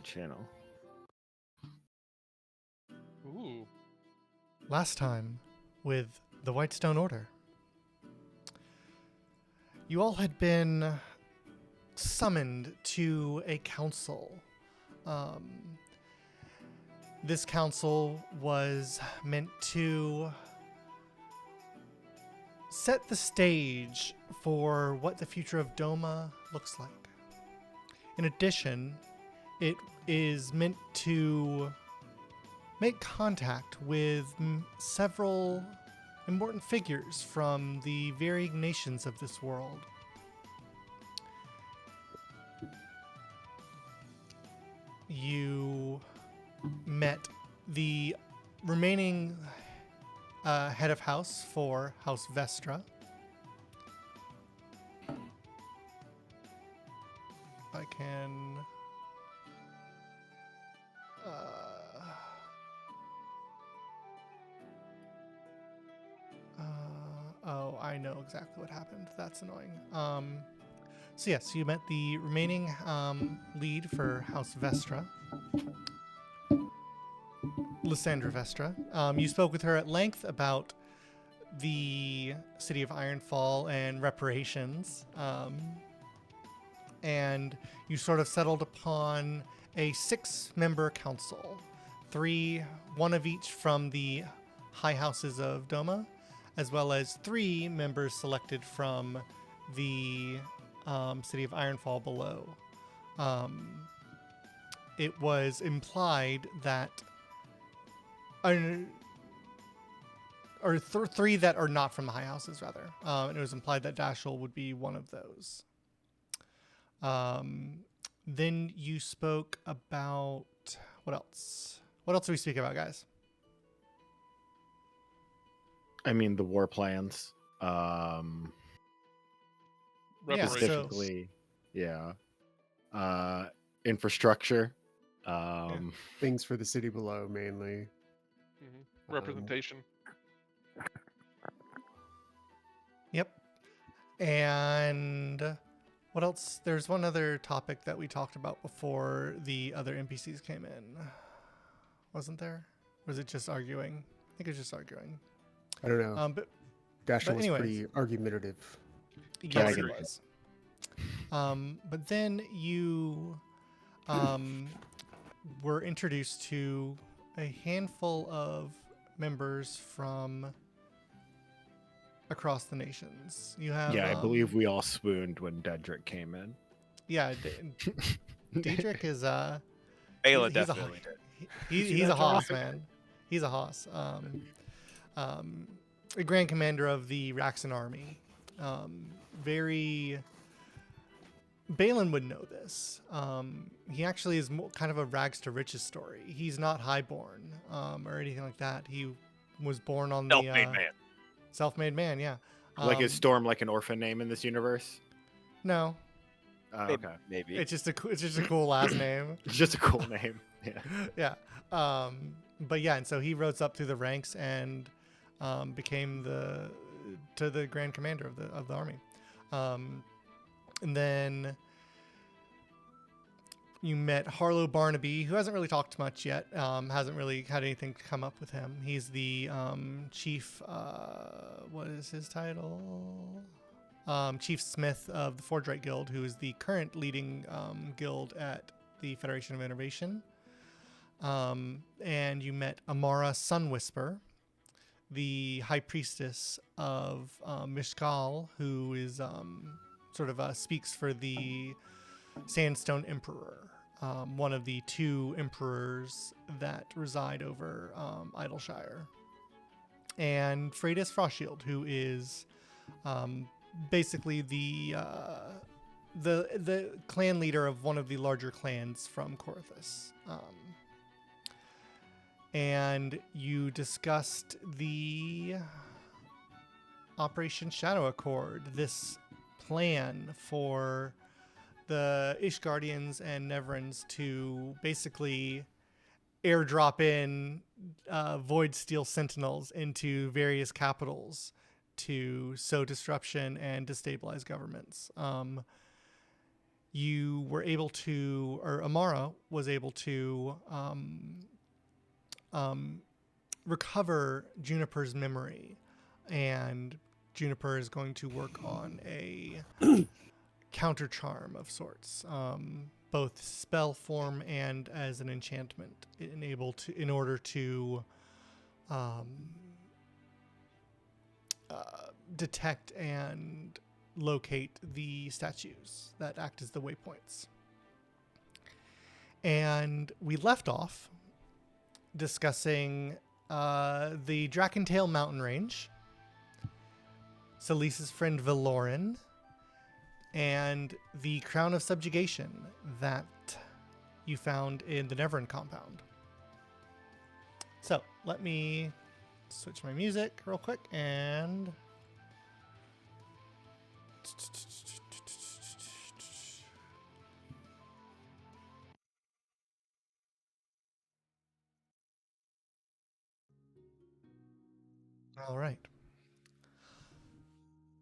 channel. Ooh. Last time with the Whitestone Order, you all had been summoned to a council. This council was meant to set the stage for what the future of Doma looks like. In addition, it is meant to make contact with several important figures from the varying nations of this world. You met the remaining head of house for House Vestra. I can... oh, I know exactly what happened. That's annoying. So yes, you met the remaining lead for House Vestra, Lysandra Vestra. You spoke with her at length about the city of Ironfall and reparations, and you sort of settled upon a 6-member council, one of each from the high houses of Doma, as well as 3 members selected from the city of Ironfall below. It was implied that, or 3 that are not from the high houses, rather. And it was implied that Dashel would be one of those. Then you spoke about, what else? What else do we speak about, guys? I mean, the war plans. Reparations. Infrastructure. Things for the city below, mainly. Representation. Yep. And what else? There's one other topic that we talked about before the other NPCs came in. Wasn't there? Or was it just arguing? I think it was just arguing. I don't know. Dasher was anyways. pretty argumentative. Yes, it was. But then you were introduced to a handful of members from across the nations. You have, I believe we all swooned when Dedrick came in. Yeah, Dedrick is Ayla definitely did. He's a hoss, man. He's a hoss. A grand commander of the Raxan army. Balin would know this. He actually is kind of a rags to riches story. He's not highborn or anything like that. He was born on Self-made man. Self-made man, yeah. Like is Storm like an orphan name in this universe? No. Okay. Maybe. It's just a cool last name. It's just a cool name. Yeah. Yeah. But yeah, and so he rose up through the ranks and became the grand commander of the army. And then you met Harlow Barnaby, who hasn't really talked much yet. Hasn't really had anything come up with him. He's the chief. What is his title? Chief Smith of the Forgerite Guild, who is the current leading guild at the Federation of Innovation. And you met Amara Sunwhisper, the High Priestess of Mishkal, who is sort of speaks for the Sandstone Emperor, one of the 2 emperors that reside over Idleshire. And Freydis Frostshield, who is basically the clan leader of one of the larger clans from Corythus. And you discussed the Operation Shadow Accord, this plan for the Ishgardians and Neverons to basically airdrop in Void Steel Sentinels into various capitals to sow disruption and destabilize governments. you were able to, or Amara was able to recover Juniper's memory, and Juniper is going to work on a counter charm of sorts, both spell form and as an enchantment, in order to detect and locate the statues that act as the waypoints. And we left off discussing the Drakentail mountain range, Celise's friend Valoran, and the Crown of Subjugation that you found in the Neverend compound. So let me switch my music real quick and... All right.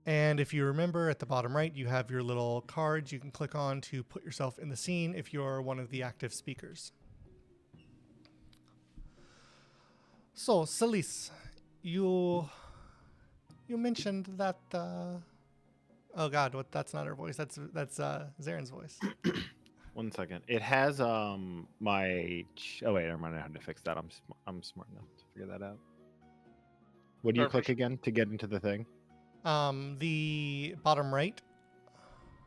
And if you remember, at the bottom right, you have your little cards you can click on to put yourself in the scene if you're one of the active speakers. So, Celise, you mentioned that... oh God, what? That's not her voice. That's Zaren's voice. 1 second. It has my. Oh wait, never mind. I had to fix that. I'm smart enough to figure that out. What do you click again to get into the thing? The bottom right,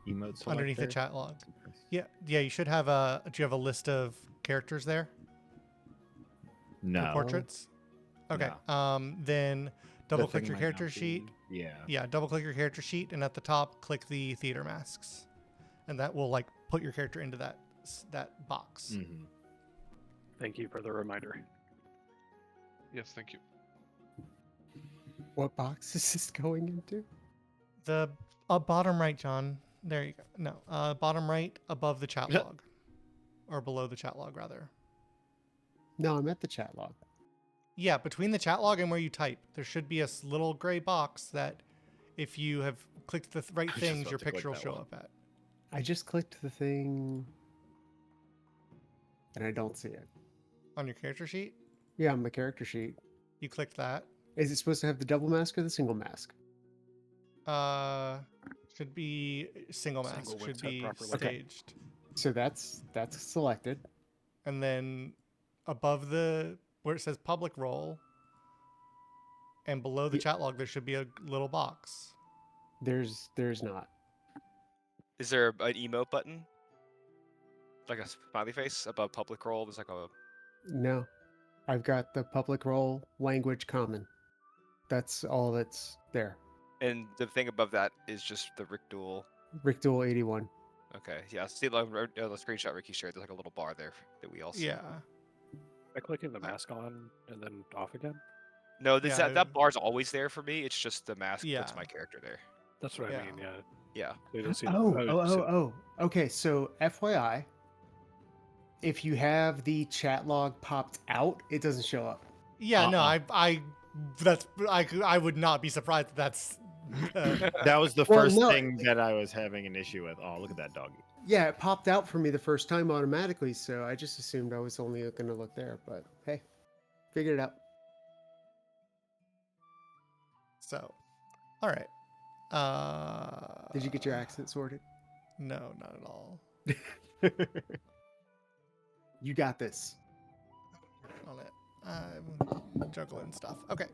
Emote selector? underneath the chat log. Yeah. You should have do you have a list of characters there? No. The portraits. Okay. No. Then double click your character sheet. Yeah. Yeah. Double click your character sheet, and at the top, click the theater masks, and that will put your character into that box. Mm-hmm. Thank you for the reminder. Yes, thank you. What box is this going into? The bottom right, John. There you go. No, bottom right above the chat log, or below the chat log, rather. No, I'm at the chat log. Yeah, between the chat log and where you type, there should be a little gray box that, if you have clicked the right things, your picture will show up at. I just clicked the thing, and I don't see it. On your character sheet? Yeah, on my character sheet. You clicked that. Is it supposed to have the double mask or the single mask? Should be single mask. Single Should when be set properly. staged. So that's selected. And then above where it says public role, and below the chat log, there should be a little box. There's not. Is there an emote button? Like a smiley face above public role? There's like a... No. I've got the public role language common. That's all that's there. And the thing above that is just the Rick Duel. Rick Duel 81. Okay, yeah. See the screenshot Ricky shared. There's like a little bar there that we all see. Yeah. By clicking the mask on and then off again? No, Yeah, that bar's always there for me. It's just the mask Yeah. puts my character there. That's what Yeah. I mean, yeah. Yeah. They don't see Oh. Okay, so FYI, if you have the chat log popped out, it doesn't show up. Yeah, no, I would not be surprised that that's... That was the first thing that I was having an issue with. Oh, look at that doggy. Yeah, it popped out for me the first time automatically, so I just assumed I was only going to look there. But hey, figured it out. So, all right. Did you get your accent sorted? No, not at all. You got this. On it. I'm juggling stuff. Okay.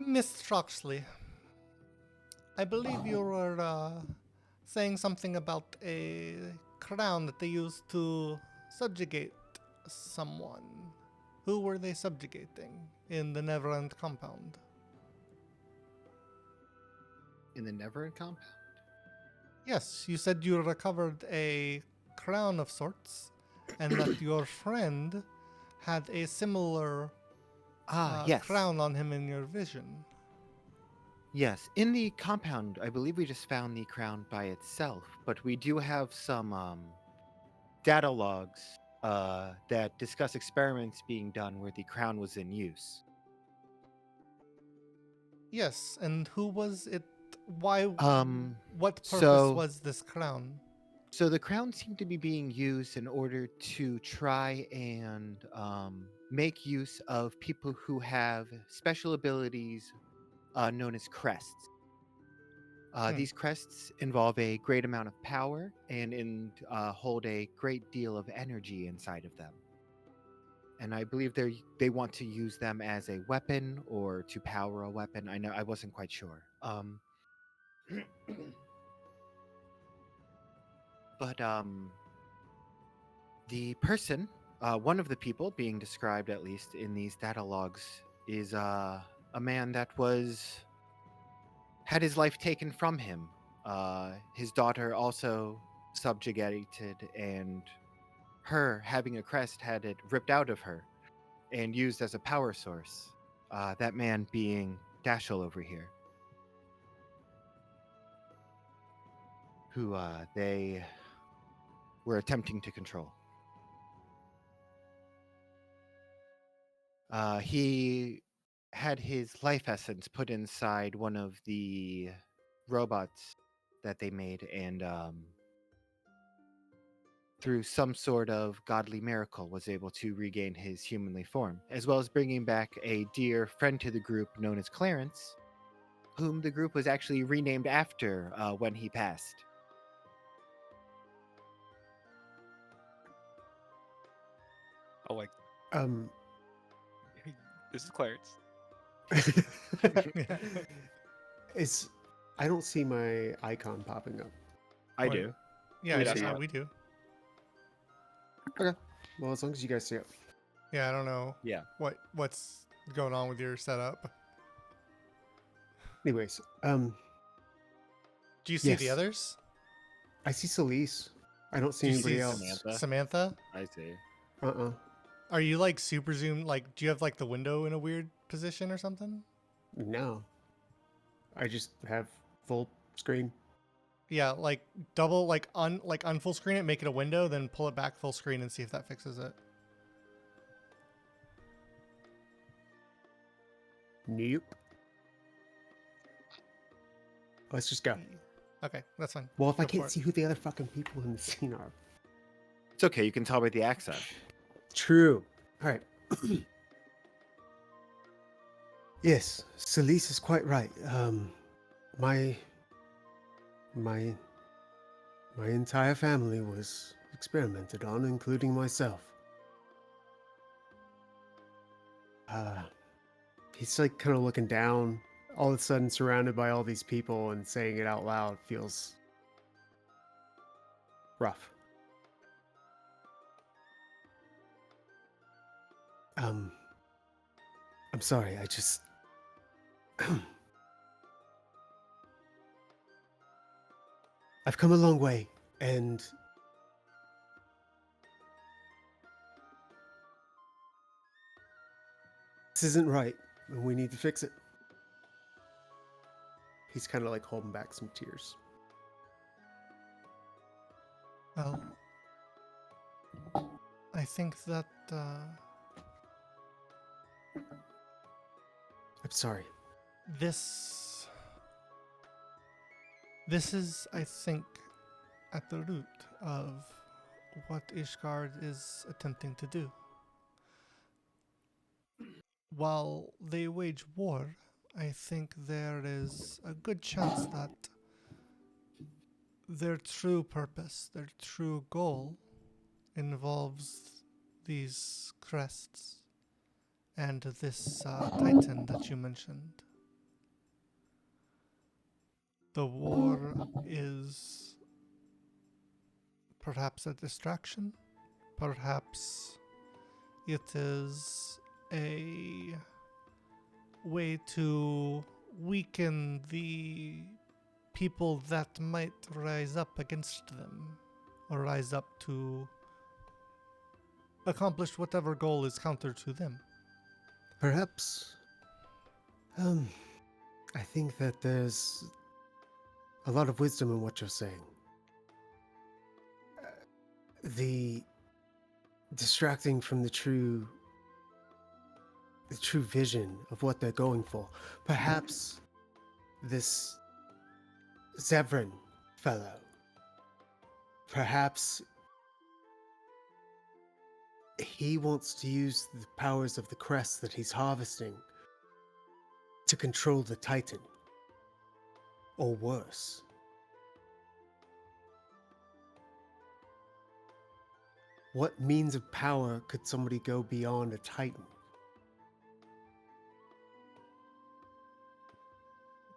Miss Troxley, I believe you were saying something about a crown that they used to subjugate someone. Who were they subjugating in the Neverend compound? In the Neverend compound? Yes, you said you recovered a crown of sorts, and that your friend had a similar Yes. crown on him in your vision. Yes, in the compound, I believe we just found the crown by itself, but we do have some data logs that discuss experiments being done where the crown was in use. Yes, and who was it? Why? What purpose So was this crown? so the crown seemed to be being used in order to try and make use of people who have special abilities known as crests. These crests involve a great amount of power and hold a great deal of energy inside of them. And I believe they want to use them as a weapon or to power a weapon. I know I wasn't quite sure. But the person, one of the people being described at least in these data logs, is a man that had his life taken from him. His daughter also subjugated, and her having a crest had it ripped out of her and used as a power source. That man being Dashel over here, who they were attempting to control. He had his life essence put inside one of the robots that they made, and through some sort of godly miracle was able to regain his humanly form, as well as bringing back a dear friend to the group known as Clarence, whom the group was actually renamed after when he passed. Oh, like Um, this is Clarence. it's I don't see my icon popping up. I What? do. Yeah, Me yeah, too. we do. Okay. Well, as long as you guys see it. Yeah, I don't know Yeah. what's going on with your setup. Anyways, Do you see the Yes. others? I see Celise. I don't see Do you anybody see else. Samantha? Samantha? I see. Are you like super zoom? Like, do you have like the window in a weird position or something? No. I just have full screen. Yeah, like double, like on full screen it, make it a window, then pull it back full screen and see if that fixes it. Nope. Let's just go. Okay, that's fine. Well, if I Go for can't it. see who the other fucking people in the scene are. It's okay. You can tell by the accent. True. All right. Yes, Celise is quite right. My my entire family was experimented on, including myself. He's like kind of looking down, all of a sudden surrounded by all these people, and saying it out loud feels rough. I'm sorry, I just I've come a long way, and this isn't right, and we need to fix it. He's kind of like holding back some tears. Well, I think that I'm sorry. this is, I think, at the root of what Ishgard is attempting to do. While they wage war, I think there is a good chance that their true purpose, their true goal, involves these crests and this titan that you mentioned. The war is perhaps a distraction, perhaps it is a way to weaken the people that might rise up against them or rise up to accomplish whatever goal is counter to them. Perhaps, I think that there's a lot of wisdom in what you're saying. The distracting from the true vision of what they're going for. Perhaps this Zevran fellow, perhaps he wants to use the powers of the crest that he's harvesting to control the Titan, or worse. What means of power could somebody go beyond a Titan?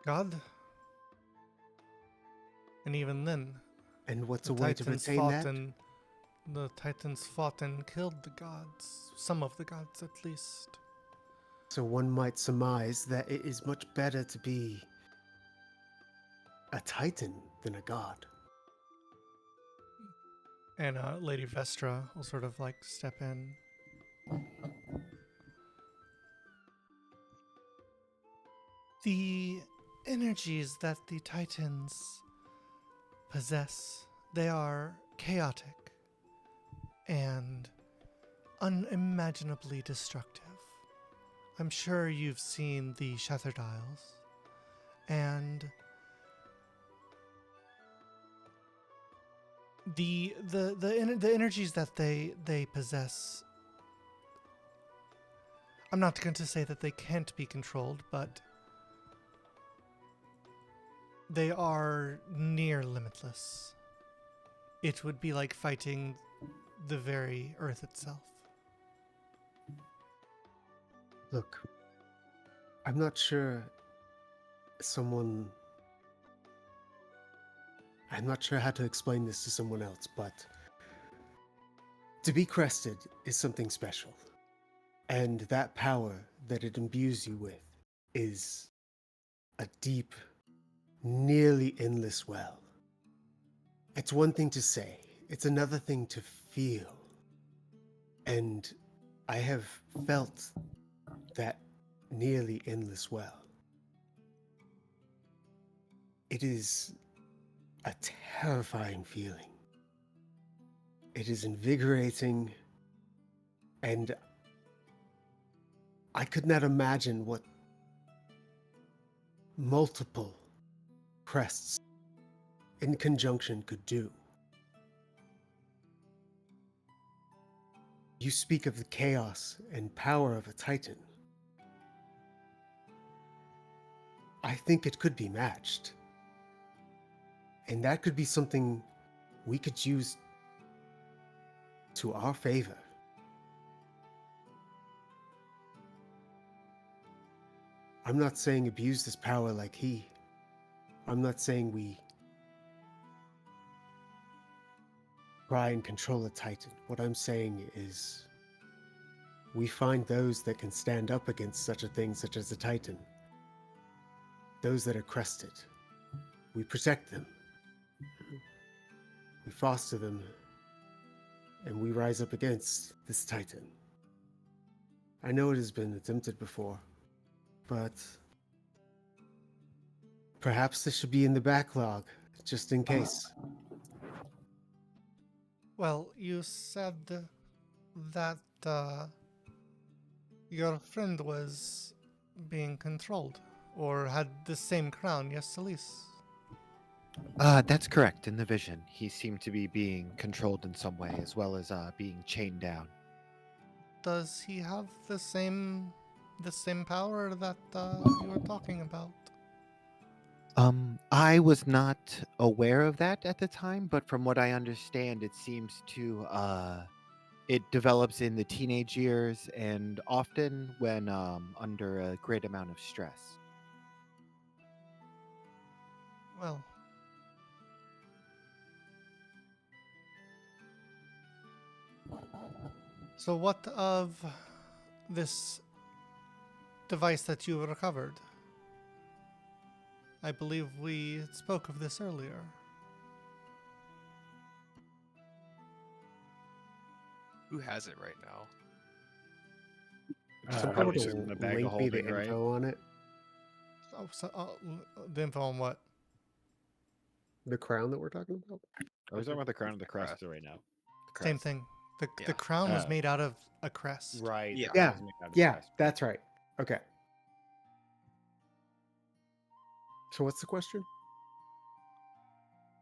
God. And even then, And what's the a way to Titans retain fought that? and the Titans fought and killed the gods. Some of the gods, at least. So one might surmise that it is much better to be a Titan than a god. And Lady Vestra will sort of like step in. The energies that the Titans possess, they are chaotic and unimaginably destructive. I'm sure you've seen the Shattered Isles, and the energies that they possess. I'm not going to say that they can't be controlled, but they are near limitless. It would be like fighting the very earth itself. Look, I'm not sure I'm not sure how to explain this to someone else, but to be crested is something special. And that power that it imbues you with is a deep, nearly endless well. It's one thing to say, it's another thing to feel. And I have felt that nearly endless well. It is a terrifying feeling. It is invigorating, and I could not imagine what multiple crests in conjunction could do. You speak of the chaos and power of a Titan. I think it could be matched. And that could be something we could use to our favor. I'm not saying abuse this power like he. I'm not saying we try and control a Titan. What I'm saying is we find those that can stand up against such a thing such as a Titan. Those that are crested. We protect them. We foster them. And we rise up against this Titan. I know it has been attempted before, but perhaps this should be in the backlog, just in case. Well, you said that your friend was being controlled, or had the same crown, yes, Elise? That's correct. In the vision, he seemed to be being controlled in some way, as well as being chained down. Does he have the same power that you were talking about? I was not aware of that at the time, but from what I understand, it seems to it develops in the teenage years and often when under a great amount of stress. Well, so what of this device that you recovered? I believe we spoke of this earlier. Who has it right now? Someone Probably would sitting in the bag link of me the holding, right? info on it. Oh, so, the info on what? The crown that we're talking about? Or is that about the crown of the crest. crest right now? The Same crest. thing. The Yeah. crown was Oh. made out of a crest. Right. Yeah. the crown Yeah, is made out of the yeah, crest. that's right. Okay. So what's the question?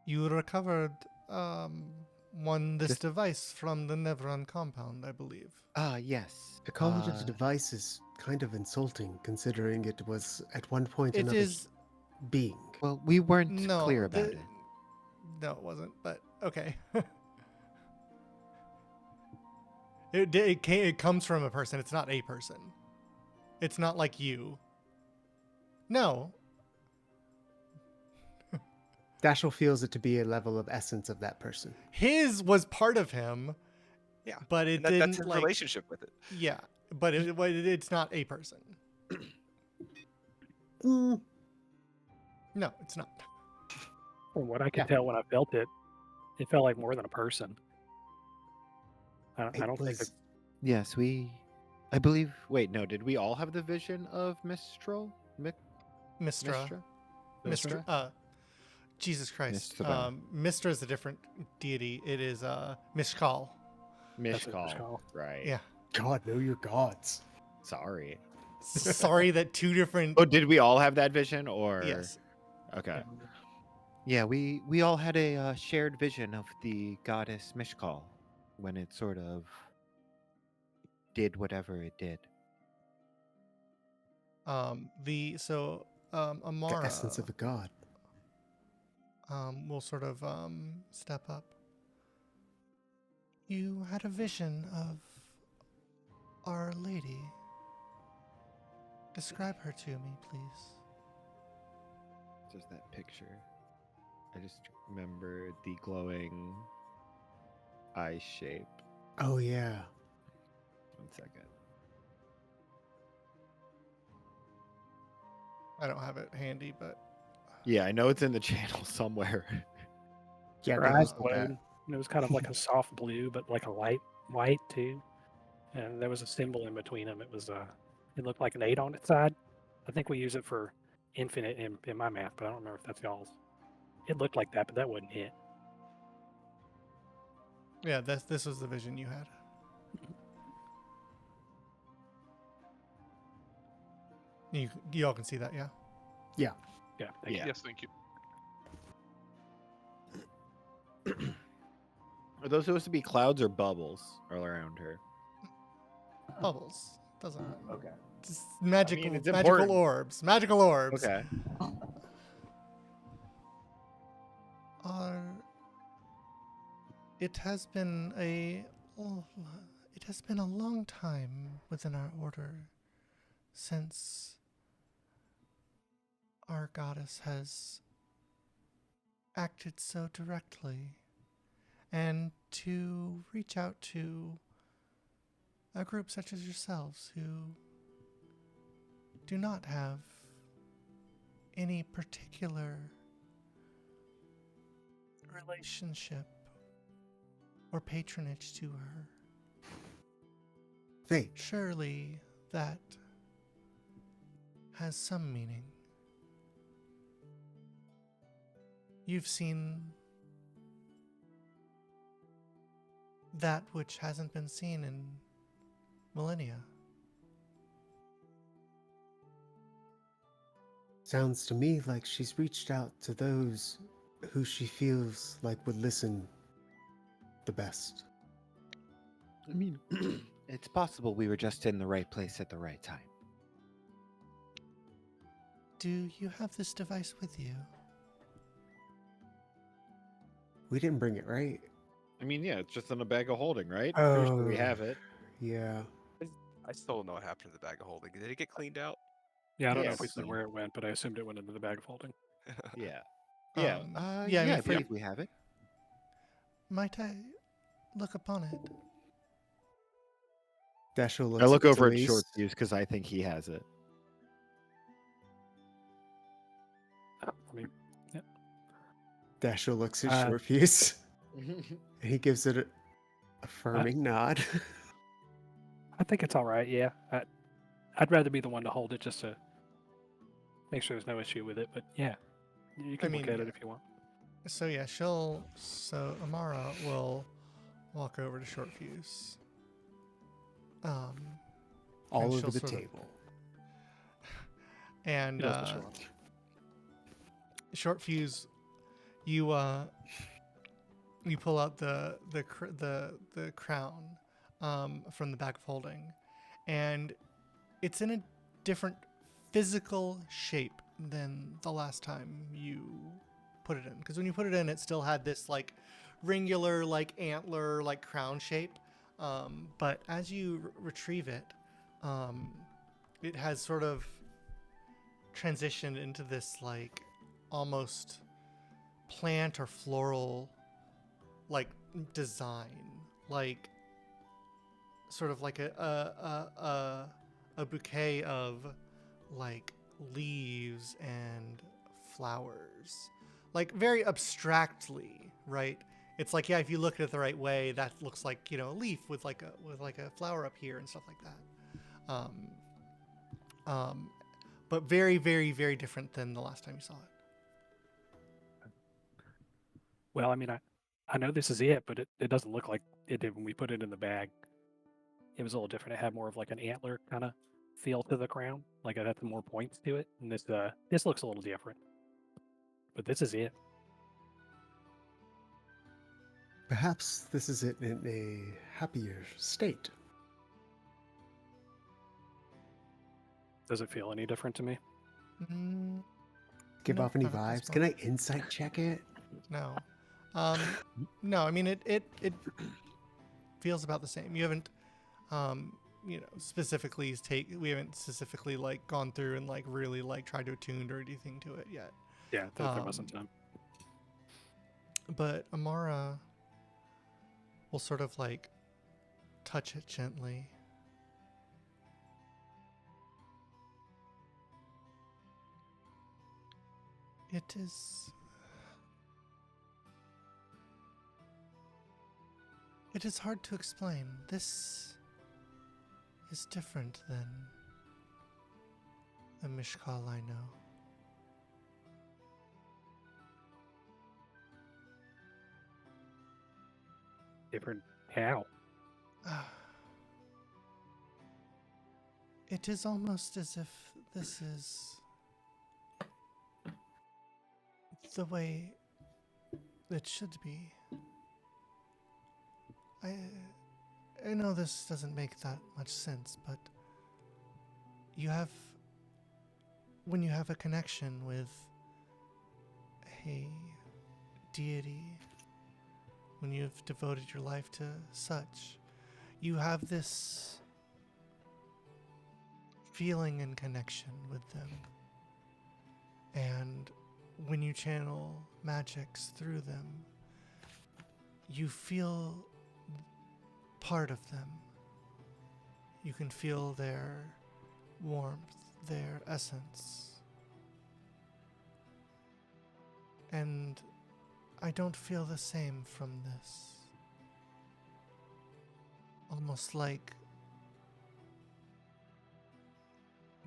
You recovered this This- device from the Nevron compound, I believe. Yes. To call it a device is kind of insulting, considering it was at one point It another is being. Well, we weren't no, clear about it. No, it wasn't. But okay. It comes from a person. It's not a person. It's not like you. No. Dashel feels it to be a level of essence of that person. His was part of him, Yeah. but it And that's didn't his like. relationship with it. Yeah, but it's not a person. Mm, No, it's not. From what I could Yeah. tell when I felt it, it felt like more than a person. I it don't think was. Yes, I believe. Wait, no. Did we all have the vision of Mistral? Mistra. Mistra? Mistra. Jesus Christ. Mistra. Mistra is a different deity. It is Mishkal. That's what it's Mishkal. called. Right. Yeah. God, know your gods. Sorry. Sorry that two different. Oh, did we all have that vision, or? Yes. Okay. And Yeah, we all had a shared vision of the goddess Mishkal when it sort of did whatever it did. Amara. The essence of a god. Will sort of step up. You had a vision of Our Lady. Describe her to me, please. Just that picture. I just remember the glowing eye shape. Oh yeah. 1 second. I don't have it handy, but Yeah, I know it's in the channel somewhere. Yeah, her that eyes was like that. glowed. And it was kind of like a soft blue, but like a light white too. And there was a symbol in between them. It looked like an 8 on its side. I think we use it for infinite in my math, but I don't remember if that's y'all's. It looked like that, but that wasn't it. yeah, this was the vision you had. You all can see that, yeah. Yeah. Thank Yeah. Yes, thank you. Are those supposed to be clouds or bubbles all around her? Bubbles doesn't. Okay. Just magical, it's magical important. orbs. Magical orbs. Okay. Are. It has been a. It has been a long time within our order since our goddess has acted so directly, and to reach out to a group such as yourselves who do not have any particular relationship or patronage to her. Fate. Surely that has some meaning. You've seen that which hasn't been seen in millennia. Sounds to me like she's reached out to those who she feels like would listen the best. I mean, it's possible we were just in the right place at the right time. Do you have this device with you? We didn't bring it, right? I mean, yeah, it's just in a bag of holding, right? Pretty sure we Oh. have it. Yeah. I still don't know what happened to the bag of holding. Did it get cleaned out? Yeah, I don't know if we Yes. said where it went, but I assumed it went into the bag of holding. Yeah. Yeah. Yeah, I mean, I believe we have it. Might I look upon it? Dashel looks I look a bit over at amazed. Short Fuse because I think he has it. I mean, Dashel looks at Uh, Short Fuse. And he gives it a affirming nod. I think it's all right. Yeah, I'd rather be the one to hold it just to make sure there's no issue with it. But yeah, you can look mean, at it yeah. if you want. So yeah, Amara will walk over to Short Fuse. All And over she'll the sort of- table. And He does the short. Short fuse, you pull out the crown from the bag of holding, and it's in a different physical shape than the last time you put it in. Because when you put it in, it still had this like ringular, like antler, like crown shape. But as you retrieve it, it has sort of transitioned into this like almost plant or floral like design, like sort of like a bouquet of like leaves and flowers, like very abstractly, right? It's like, yeah, if you look at it the right way, that looks like, you know, a leaf with like a flower up here and stuff like that. But very, very, very different than the last time you saw it. Well, I mean, I know this is it, but it doesn't look like it did when we put it in the bag. It was a little different. It had more of like an antler kind of feel to the crown. Like it had some more points to it. And this looks a little different. But this is it. Perhaps this is it in a happier state. Does it feel any different to me? Give No, off any not at this vibes? Can I moment. insight check it? No. No, I mean it feels about the same. You haven't you know, specifically we haven't specifically like gone through and like really like tried to attune or anything to it yet. Yeah, there wasn't time. But Amara will sort of like touch it gently. It is hard to explain. This is different than the Mishkal I know. Different how? It is almost as if this is the way it should be. I know this doesn't make that much sense, but when you have a connection with a deity, when you've devoted your life to such, you have this feeling and connection with them. And when you channel magics through them, you feel part of them. You can feel their warmth, their essence. And I don't feel the same from this. Almost like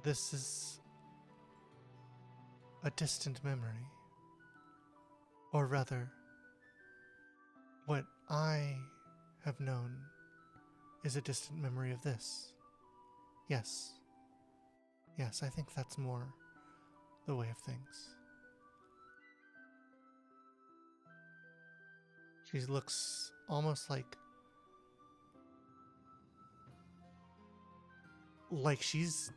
this is a distant memory. Or rather, what I have known is a distant memory of this. Yes. Yes, I think that's more the way of things. She looks almost like she's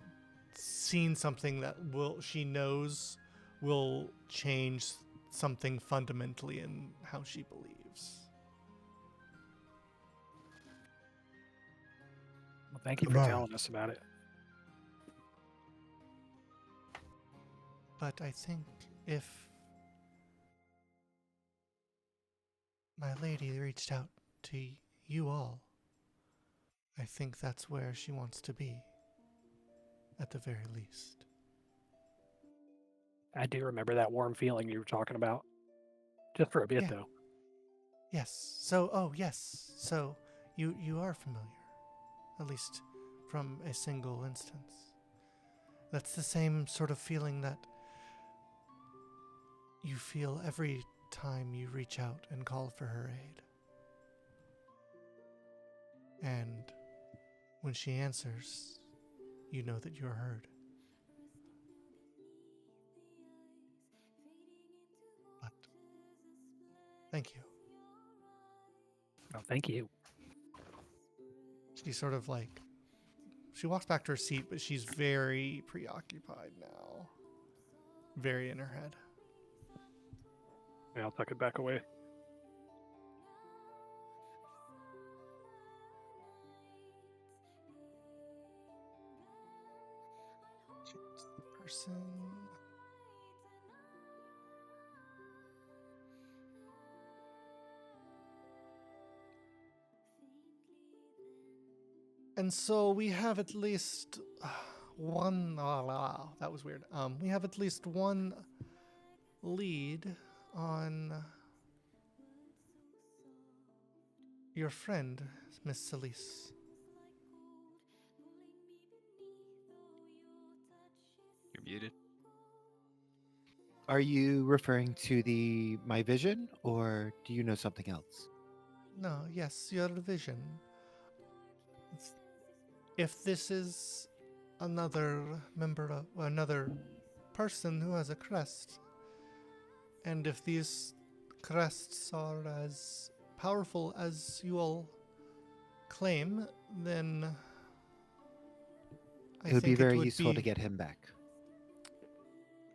seen something that she knows will change something fundamentally in how she believes. Well, thank you for Amara. telling us about it. But I think if my lady reached out to you all, I think that's where she wants to be, at the very least. I do remember that warm feeling you were talking about. Just for a bit, Yeah. though. Yes. So, yes. So, you are familiar, at least from a single instance. That's the same sort of feeling that you feel every time you reach out and call for her aid. And when she answers, you know that you're heard. Thank you. Oh, thank you. She sort of like, she walks back to her seat, but she's very preoccupied now. Very in her head. Yeah, I'll tuck it back away. Person. And so we have at least one. Oh, wow, that was weird. We have at least one lead on your friend, Miss Celise. You're muted. Are you referring to my vision, or do you know something else? No, yes, your vision. If this is another member of another person who has a crest, and if these crests are as powerful as you all claim, then I It would be think very useful to get him back.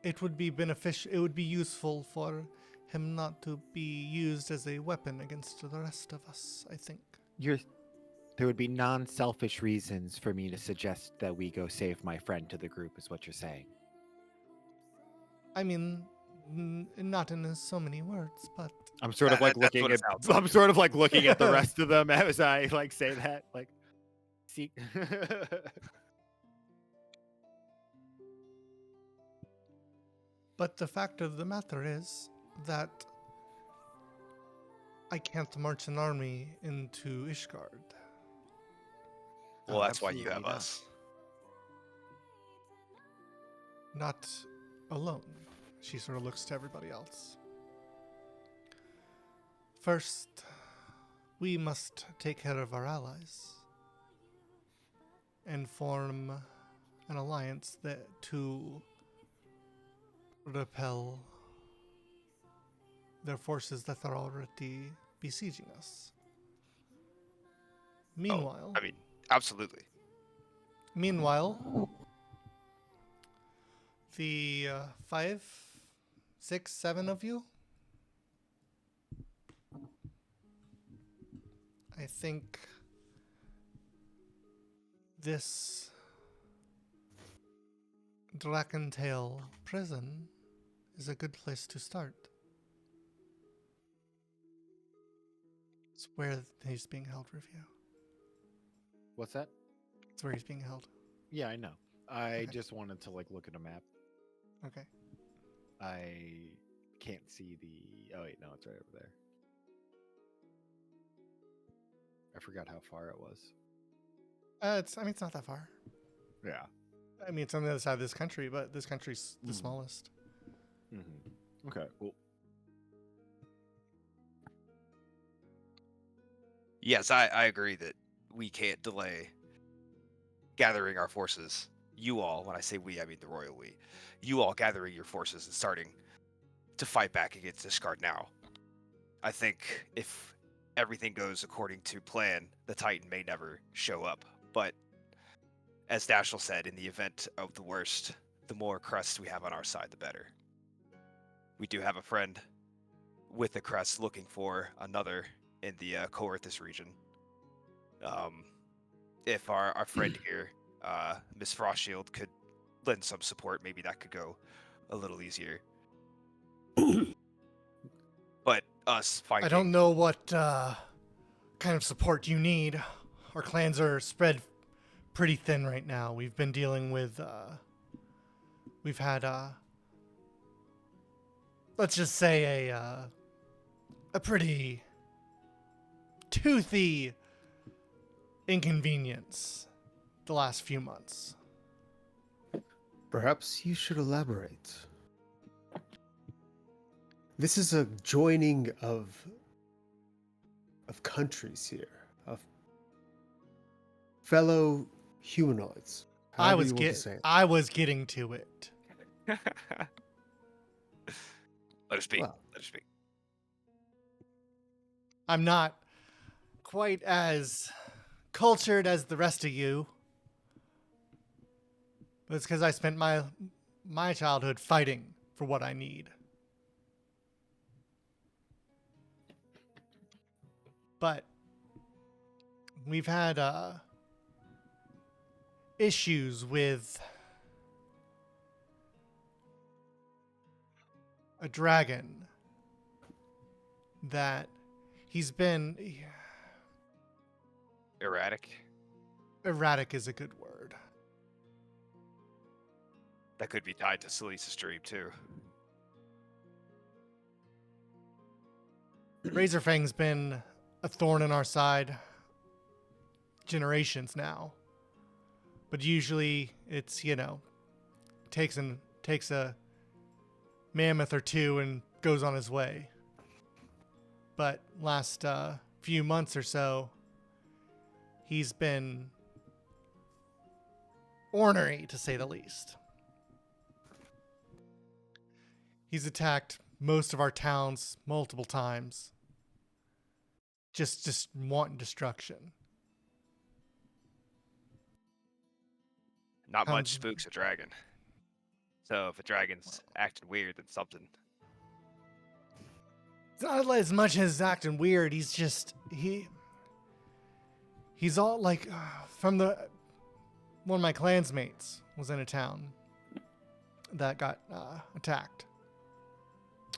it would be beneficial. It would be useful for him not to be used as a weapon against the rest of us, I think. There would be non-selfish reasons for me to suggest that we go save my friend to the group, is what you're saying. I mean, not in so many words, but I'm sort of like That's looking what at. it sounds like. I'm sort of like looking at the rest of them as I like say that. Like, see. but the fact of the matter is that I can't march an army into Ishgard. Well, Oh, that's why you absolutely have not. us. Not alone. She sort of looks to everybody else. First, we must take care of our allies and form an alliance to repel their forces that are already besieging us. Meanwhile, I mean, absolutely. Meanwhile, the 5, 6, 7 of you, I think this Drakentail prison is a good place to start. It's where he's being held, Review. What's that? It's where he's being held. Yeah, I know. I Okay. just wanted to like look at a map. Okay. I can't see the. Oh wait, no, it's right over there. I forgot how far it was. It's not that far. Yeah. I mean, it's on the other side of this country, but this country's the smallest. Mm-hmm. Okay. Cool. Yes, I agree that we can't delay gathering our forces. You all, when I say we, I mean the royal we. You all gathering your forces and starting to fight back against Ishgard now. I think if everything goes according to plan, the Titan may never show up. But as Dashel said, in the event of the worst, the more crests we have on our side, the better. We do have a friend with a crest looking for another in the Coerthus region. If our friend here, Miss Frostshield, could lend some support, maybe that could go a little easier. But us fighting... I don't know what kind of support you need. Our clans are spread pretty thin right now. We've been dealing with... we've had... let's just say a pretty toothy inconvenience the last few months. Perhaps you should elaborate. This is a joining of countries here, of fellow humanoids. However you want to say it. I was getting to it. Let her speak. Well. Let her speak. I'm not quite as cultured as the rest of you. But it's because I spent my childhood fighting for what I need. But we've had issues with a dragon that he's been Erratic. erratic is a good word. That could be tied to Selisa's dream too. Razorfang's been a thorn in our side generations now. But usually it's, takes a mammoth or two and goes on his way. But last few months or so, he's been ornery, to say the least. He's attacked most of our towns multiple times. Just wanting destruction. Not much Sounds- spooks a dragon. So if a dragon's acting weird, then something. It's not as much as acting weird. He's just he's all like from one of my clansmates was in a town that got attacked,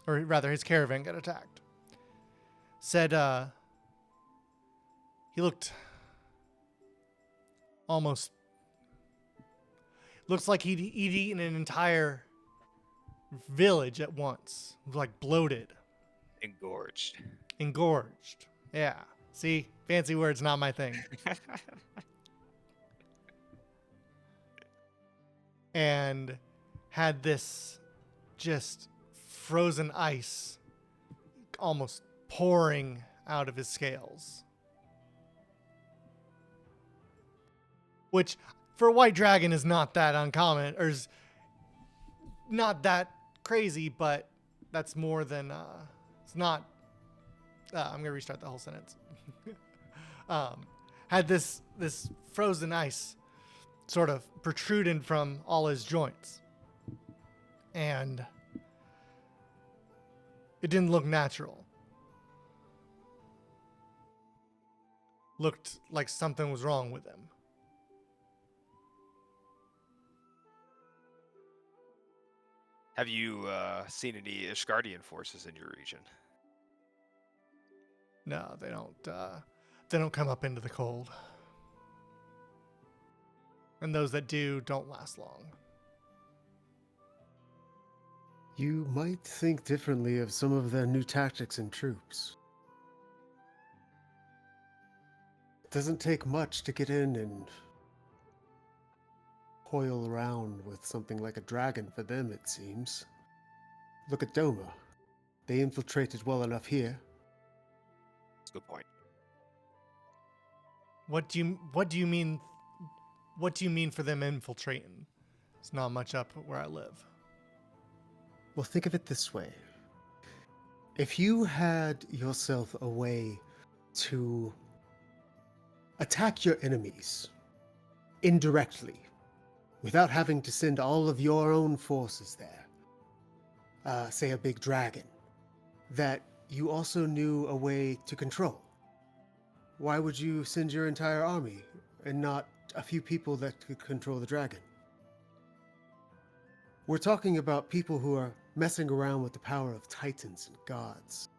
or rather, his caravan got attacked. Said he looked almost looks like he'd eaten an entire village at once, like bloated. Engorged. Engorged. Yeah. See? Fancy words, not my thing. And had this just frozen ice almost pouring out of his scales. Which, for a white dragon, is not that uncommon, or is not that crazy, but that's more than... it's not... I'm going to restart the whole sentence. Had this frozen ice sort of protruding from all his joints. And it didn't look natural. Looked like something was wrong with him. Have you seen any Ishgardian forces in your region? No, they don't. They don't come up into the cold. And those that do don't last long. You might think differently of some of their new tactics and troops. It doesn't take much to get in and coil around with something like a dragon for them, it seems. Look at Doma. They infiltrated well enough here. That's a good point. What do you mean? What do you mean for them infiltrating? It's not much up where I live. Well, think of it this way. If you had yourself a way to attack your enemies indirectly, without having to send all of your own forces there, say a big dragon, that you also knew a way to control, why would you send your entire army and not a few people that could control the dragon? We're talking about people who are messing around with the power of titans and gods.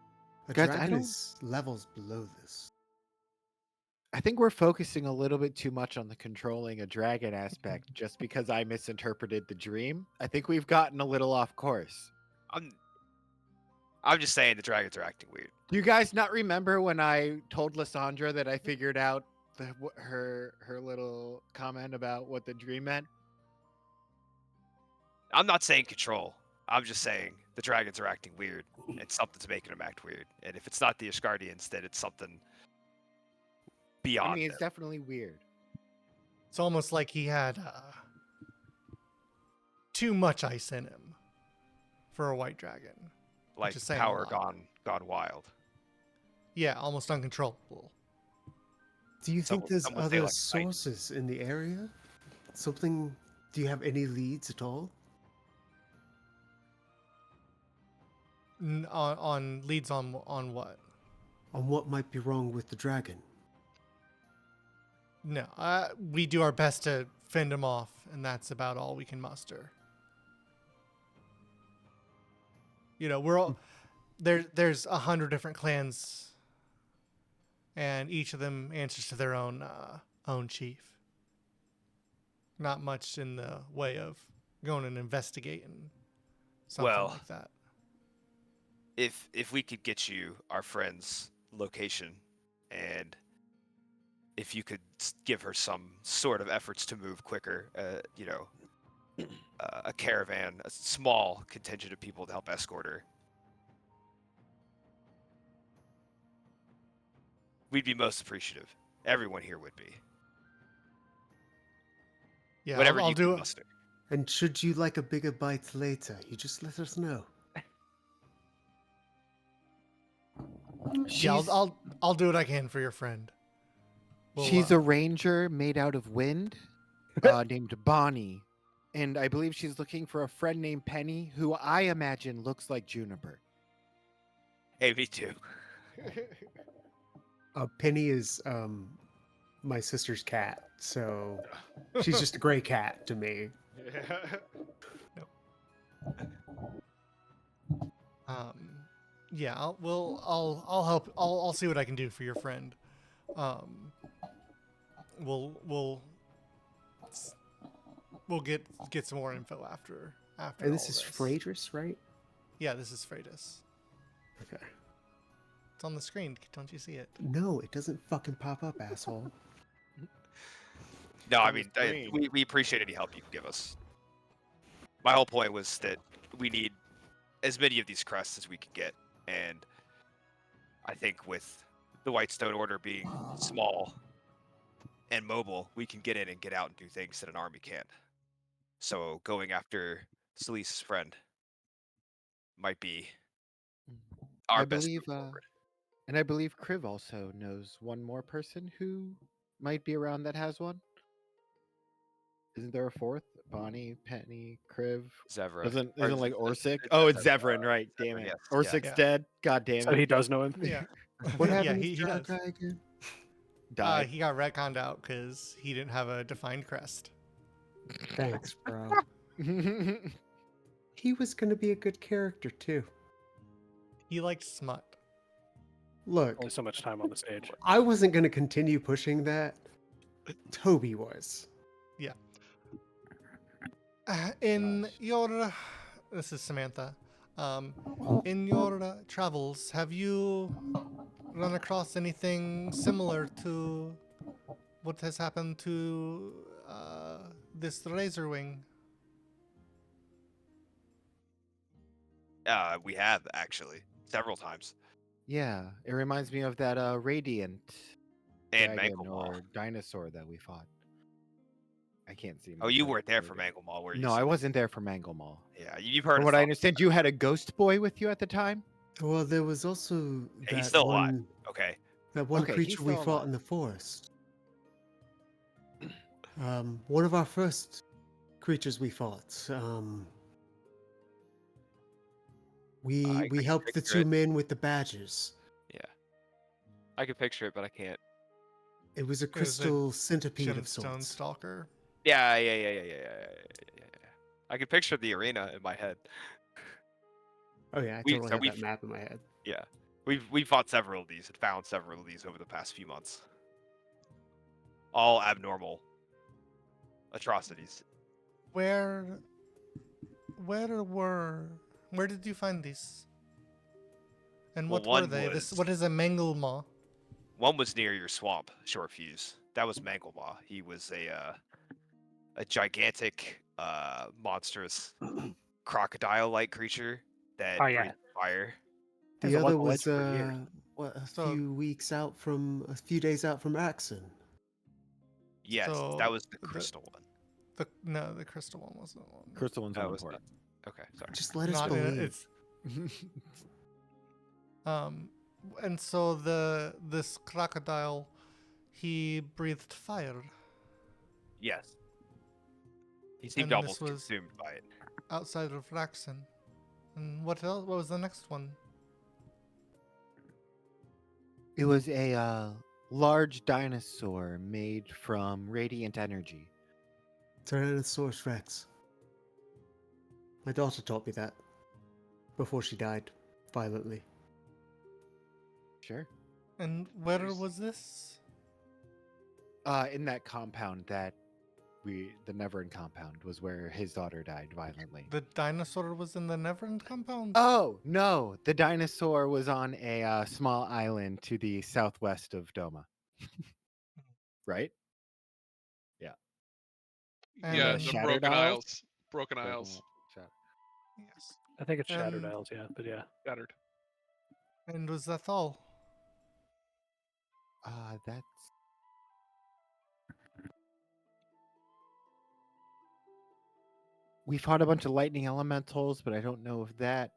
A Guys, dragon is levels below this. I think we're focusing a little bit too much on the controlling a dragon aspect just because I misinterpreted the dream. I think we've gotten a little off course. I'm just saying the dragons are acting weird. Do you guys not remember when I told Lysandra that I figured out her little comment about what the dream meant? I'm not saying control. I'm just saying the dragons are acting weird, and something's making them act weird. And if it's not the Ishgardians, then it's something beyond I mean, it's them. definitely weird. It's almost like he had too much ice in him for a white dragon. Like is saying a power lot. gone wild. Yeah, almost uncontrollable. Do you think there's some would say other like a fight. sources in the area? Something. Do you have any leads at all? On leads on what? On what might be wrong with the dragon? No, we do our best to fend him off, and that's about all we can muster. You know, we're all there's 100 different clans, and each of them answers to their own chief. Not much in the way of going and investigating something Well, like that. if we could get you our friend's location, and if you could give her some sort of efforts to move quicker, a caravan, a small contingent of people to help escort her, we'd be most appreciative. Everyone here would be. Yeah, Whatever I'll you do can it. muster. And should you like a bigger bite later, you just let us know. Yeah, She's I'll do what I can for your friend. she's a ranger made out of wind, named Bonnie, and I believe she's looking for a friend named Penny, who I imagine looks like Juniper. Hey, me too. Penny is my sister's cat, so she's just a gray cat to me. Yeah, I'll help. I'll see what I can do for your friend. We'll get some more info after And all this is this. Phaedrus, right? Yeah, this is Freitas. Okay. It's on the screen. Don't you see it? No, it doesn't fucking pop up, asshole. No, I On the mean, screen. we appreciate any help you can give us. My whole point was that we need as many of these crests as we can get, and I think with the Whitestone Order being small and mobile, we can get in and get out and do things that an army can't. So going after Celise's friend might be our I best believe, move forward. and I believe Kriv also knows one more person who might be around that has one. Isn't there a fourth? Bonnie, Penny, Kriv. Zevra. Isn't like Orsic? Oh, it's Zevran, right? Damn Zevran, it. yes, yeah. Orsic's Yeah. dead. God damn So it. he does know him. Yeah. What Yeah, happened he to that does. guy again? Died. He got retconned out because he didn't have a defined crest. Thanks, bro. He was gonna be a good character too. He liked smut. Look, Only so much time on the stage. I wasn't gonna continue pushing that. Toby was. Yeah. In Gosh. your, this is Samantha. In your travels, have you run across anything similar to what has happened to this Razorwing? We have actually several times, Yeah, it reminds me of that radiant and dragon Manglemaw. or dinosaur that we fought. I can't see. Oh, you weren't there for Manglemaw, were you? No, I wasn't there for Manglemaw. Yeah, you've heard From us what I talk. understand, you had a ghost boy with you at the time. Well, there was also Hey, he's that still alive. one Okay. that one Okay, creature he's we still fought alive. in the forest. One of our first creatures we fought. We I can helped the picture two it. men with the badgers. Yeah. I can picture it, but I can't. It was a a crystal centipede of Gemstone sorts. Stalker. Yeah. I can picture the arena in my head. Oh yeah, I We- totally so have we've- that map in my head. Yeah. We fought several of these and found several of these over the past few months. All abnormal atrocities. Where did you find these? And Well, what were one they? was- What is a Manglemaw? One was near your swamp, Short Fuse. That was Manglemaw. He was a gigantic, monstrous crocodile-like creature that Oh, yeah. breathed fire. There's The a other local was legend for years. a few days out from Axon. Yes, So that was the the- crystal one. The crystal one wasn't one. Crystal one's That not was important. Okay, sorry. Just let us Not believe. it's And so this crocodile, he breathed fire, Yes. He seemed and this almost was consumed by it. outside of Raxon. And what else? What was the next one? It was a large dinosaur made from radiant energy. Tyrannosaurus Rex. My daughter taught me that before she died violently. Sure. And where There's- was this? In that compound that the Neverend compound was where his daughter died violently. The dinosaur was in the Neverend compound? Oh, no. The dinosaur was on a small island to the southwest of Doma. Right? Yeah. Yeah, And- the Shattered Broken Isles? Isles. Broken Isles. Yes. I think it's Shattered And- Isles, yeah, but yeah. Shattered. And was that all? That's. We fought a bunch of lightning elementals, but I don't know if that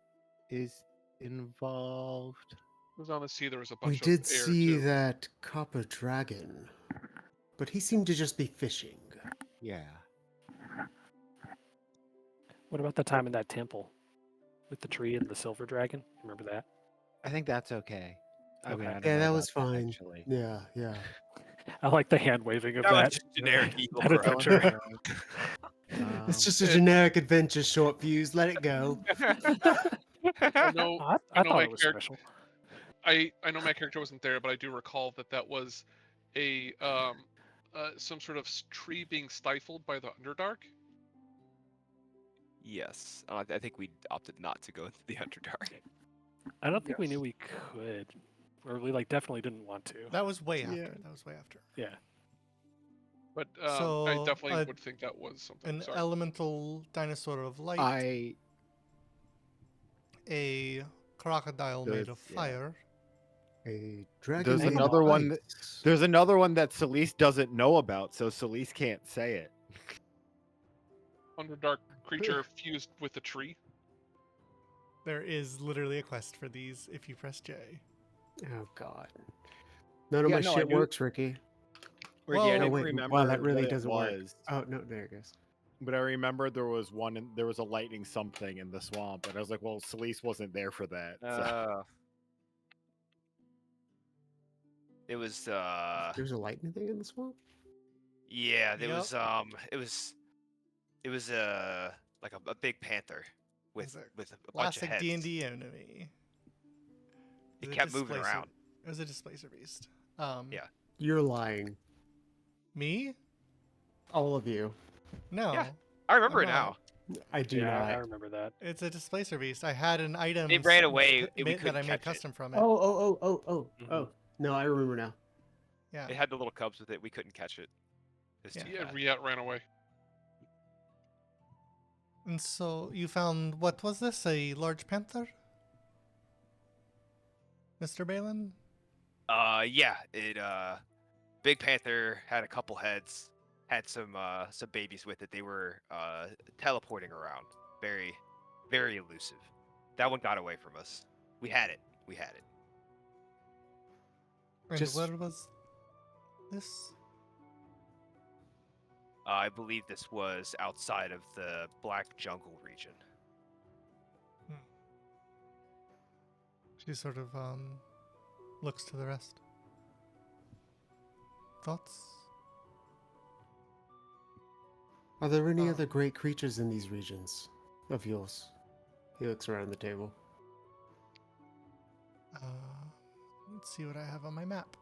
is involved. It was on the sea. There was a We bunch of did air see too. that copper dragon, but he seemed to just be fishing. Yeah. What about the time in that temple with the tree and the silver dragon? Remember that? I think that's okay. I mean, Okay. I don't Yeah, know that about was fine. actually. Yeah, yeah. I like the hand waving of That was that. just generic Eagle that Crow. adventure. It's just Um, a generic adventure short fuse. Let it go. I know. I, I I know thought my it was character. special. I know my character wasn't there, but I do recall that was a some sort of tree being stifled by the Underdark. Yes. I think we opted not to go into the Underdark. I don't think we knew Yes. we could, or we definitely didn't want to. That was way after. Yeah. That was way after. Yeah. But So, I definitely would think that was something. An Sorry. elemental dinosaur of light, I a crocodile made of yeah. fire, A dragon. There's made of another one ice. there's another one that Celeste doesn't know about, so Celeste can't say it. Underdark creature fused with a tree. there is literally a quest for these if you press J. Oh God. None of Yeah, my no, I shit knew- works, Ricky. Ricky, I Well- Oh didn't wait, remember wow, that really what it doesn't work. was, Oh no, there it goes. but I remember there was one, and there was a lightning something in the swamp, and I was like, well, Celeste wasn't there for that. So. It was There's a lightning thing in the swamp. yeah, there Yep. was it was like a big panther with Is it with a bunch of Classic heads. D&D enemy. It was a kept moving displacer- around. It was a displacer beast. Yeah. You're lying, Me? all of you. No. Yeah. I remember I'm it now. I do yeah, I not. remember that. It's a displacer beast. I had an item It ran away, that we that couldn't I made catch it. custom from it. Oh. Mhm. No, I remember now. Yeah. It had the little cubs with it. We couldn't catch it. It's Yeah. too Yeah, fast. Riat ran away. And so you found, what was this? A large panther? Mr. Balin? Yeah, it big panther had a couple heads, had some babies with it. They were teleporting around. Very very elusive. That one got away from us. We had it. We had it. And Just- where was this? I believe this was outside of the Black Jungle region. She sort of looks to the rest. Thoughts? Are there any Uh, other great creatures in these regions of yours? He looks around the table. Let's see what I have on my map.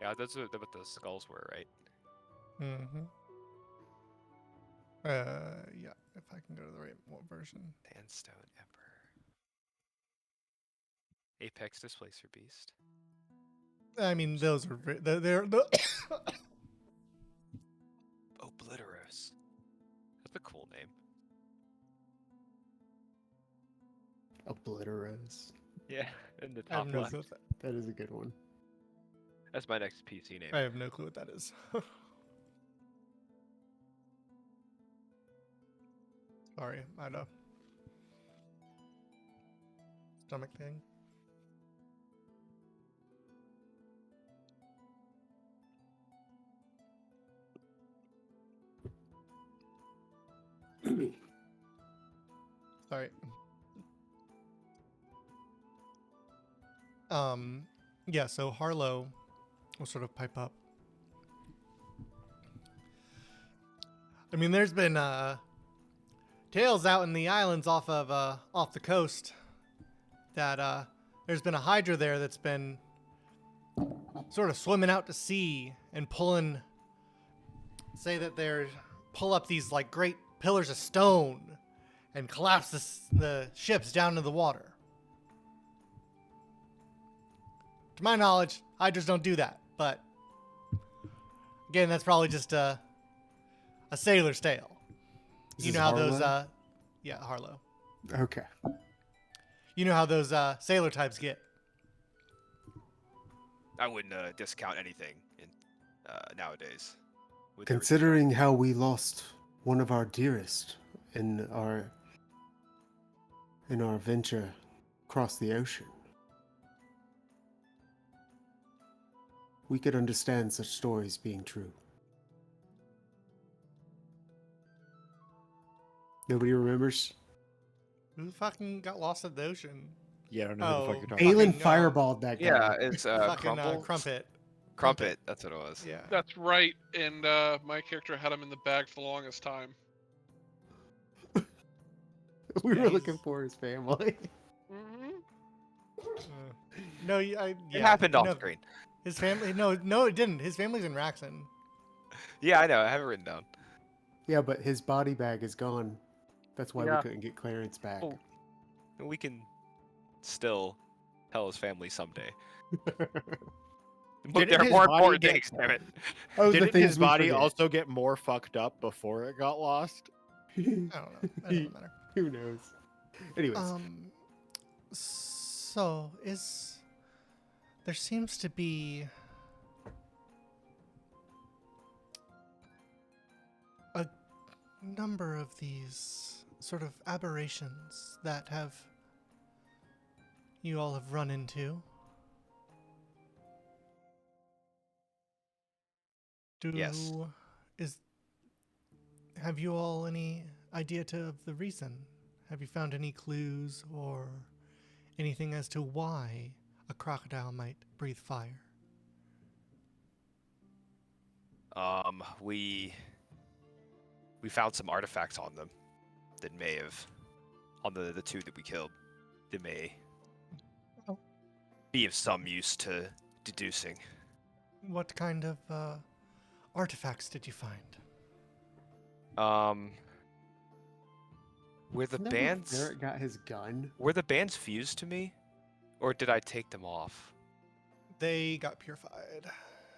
Yeah, that's what the skulls were, right? Mm-hmm. Yeah, if I can go to the right version. Sandstone Emperor. Apex Displacer Beast. I mean, those are they're Obliteros. That's a cool name. Obliteros. Yeah, in the I have top no left. clue what that, That is a good one. That's my next PC name. I have no clue what that is. Sorry, I know. stomach thing. Sorry. Yeah, so Harlow will sort of pipe up. I mean, there's been tales out in the islands off the coast that there's been a hydra there that's been sort of swimming out to sea and say that they're pull up these like great pillars of stone and collapse the ships down into the water. To my knowledge, hydras don't do that, but again, that's probably just a sailor's tale. Is You this know how Harlow? those yeah, Harlow. Okay. You know how those sailor types get. I wouldn't discount anything in nowadays. with everything. Considering how we lost one of our dearest in our venture across the ocean, we could understand such stories being true. Nobody remembers? Who fucking got lost in the ocean? Yeah, I don't know who the fuck Oh, you're talking Aelin fucking, fireballed that guy. Yeah, it's fucking Crumple. Crumpet. Crumpet, that's what it was. Yeah. That's right, and my character had him in the bag for the longest time. We Yeah, were he's- looking for his family. No, It yeah, happened off no, screen. His family. No, it didn't. His family's in Raxon. Yeah, I know. I have it written down. Yeah, but his body bag is gone. That's why we Yeah. couldn't get Clarence back. Oh. We can still tell his family someday. But Didn't there are his more body important get- things, damn it. Oh, the Didn't things his we body forget. also get more fucked up before it got lost? I don't know. It doesn't matter. Who knows? Anyways, So there seems to be a number of these sort of aberrations that you all have run into. Yes. Have you all any idea of the reason? Have you found any clues or anything as to why a crocodile might breathe fire? We found some artifacts on them that may have, on the two that we killed, that may Oh. be of some use to deducing. What kind of artifacts did you find? Were the isn't that where bands Barrett got his gun? were the bands fused to me, or did I take them off? They got purified.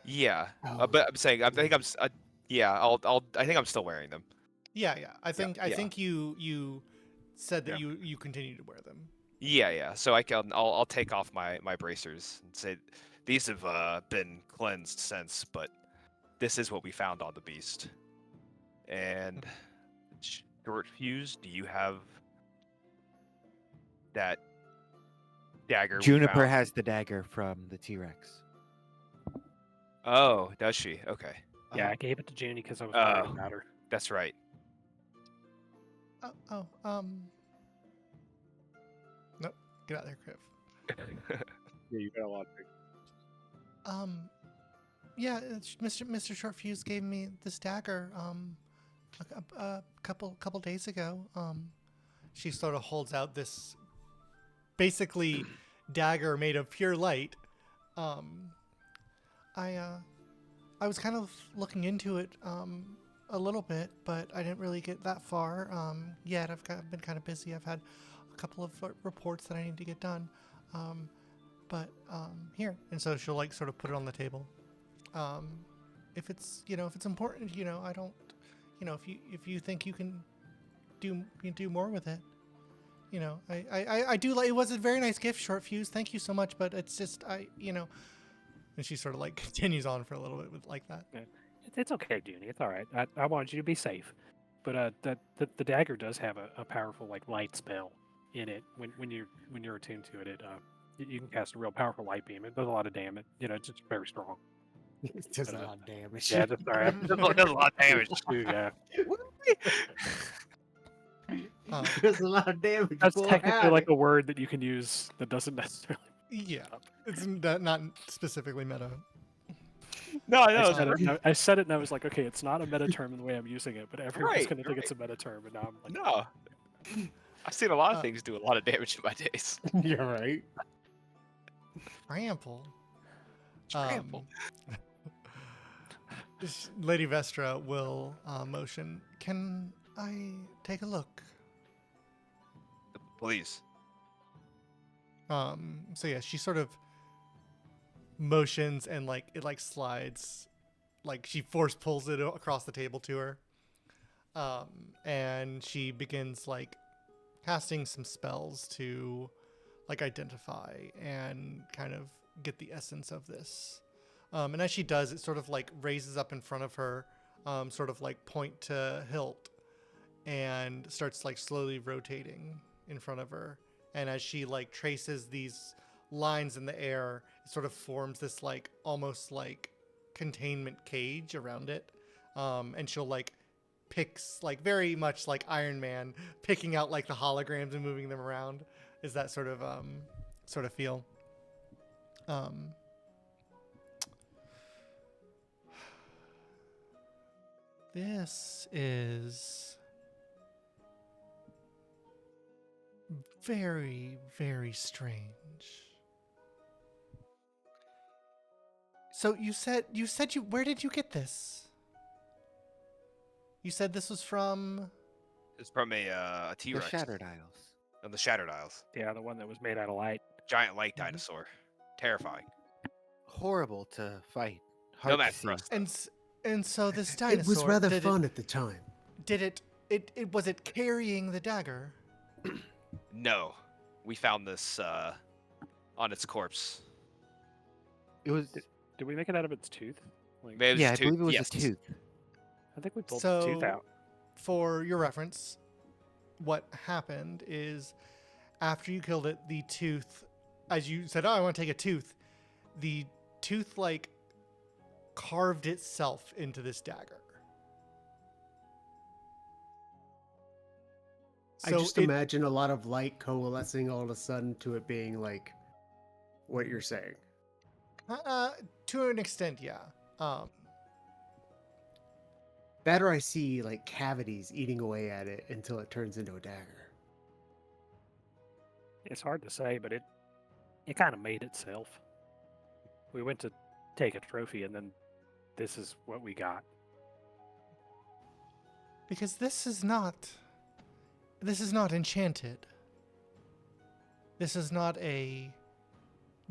Yeah, Oh, but I'm saying I think yeah, I think I'm still wearing them. Yeah. I think yeah. you said that Yeah. you continue to wear them. Yeah. So I'll take off my bracers and say these have been cleansed since, but this is what we found on the beast. And short fuse, do you have that dagger? we Juniper found? has the dagger from the T-Rex. Oh, does she? Okay, Yeah, I gave it to Junie because I was worried Oh. about her. that's right. Nope. Get out of there, Criv. Yeah, you got a lot of Yeah, Mr. Shortfuse gave me this dagger a couple days ago. She sort of holds out this basically dagger made of pure light. I was kind of looking into it a little bit, but I didn't really get that far yet. Been kind of busy. I've had a couple of reports that I need to get done. But here, and so she'll like sort of put it on the table. If it's important, I don't, if you think you can do more with it, I do like. It was a very nice gift, Short Fuse. Thank you so much. But it's just and she sort of like continues on for a little bit with like that. It's okay, Junie. It's all right. I wanted you to be safe. But the dagger does have a powerful like light spell in it. When you're attuned to it, you can cast a real powerful light beam. It does a lot of damage. It's just very strong. It does a But, lot of damage. Yeah, just sorry. It does a lot of damage. Yeah, Um, It does a lot of damage. that's Boy, technically like howdy. a word that you can use that doesn't necessarily. yeah, it's not specifically meta. No, I no, said it. I said it, and I was like, okay, it's not a meta term in the way I'm using it, but everyone's Right, gonna think it's right. a meta term, and now I'm like, No. I've seen a lot of Uh, things do a lot of damage in my days. You're right. Trample. Trample. Lady Vestra will motion. Can I take a look? Please. So yeah, she sort of motions and like it like slides, like she force pulls it across the table to her. And she begins like casting some spells to like identify and kind of get the essence of this. And as she does, it sort of like raises up in front of her, sort of like point to hilt, and starts like slowly rotating in front of her. And as she like traces these lines in the air, it sort of forms this like almost like containment cage around it. And she'll like picks like very much like Iron Man picking out like the holograms and moving them around. Is that sort of feel? This is very, very strange. So you said you where did you get this? You said this was from It's from a The T-Rex Shattered Isles. on the Shattered Isles. yeah, the one that was made out of light. Giant light dinosaur. Terrifying. Horrible to fight. No Hard to match for see. us. and so this It dinosaur was rather did fun at the time. it was it carrying the dagger? No. We found this on its corpse. It was. Did we make it out of its tooth? Like, Maybe it was Yeah, I its tooth. believe it was Yes. a tooth. I think we pulled the tooth So out. for your reference, what happened is after you killed it, the tooth, as you said, oh, I want to take a tooth, the tooth like carved itself into this dagger. I just imagine a lot of light coalescing all of a sudden to it being like what you're saying. To an extent, yeah. That or I see like cavities eating away at it until it turns into a dagger. It's hard to say, but it kind of made itself. We went to take a trophy, and then this is what we got. Because this is not enchanted. This is not a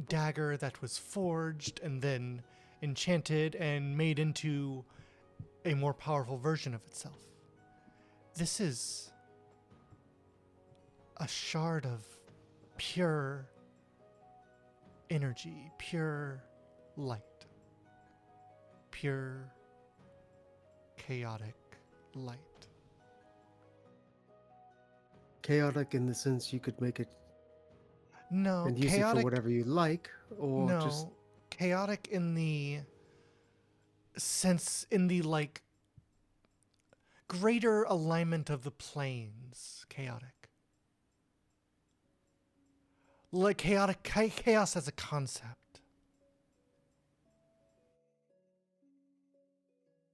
dagger that was forged and then enchanted and made into a more powerful version of itself. This is a shard of pure energy, pure light, pure chaotic light. Chaotic in the sense you could make it No, and use chaotic. it for whatever you like, or No, just chaotic in the sense, in the like greater alignment of the planes. Chaotic. Like chaos as a concept.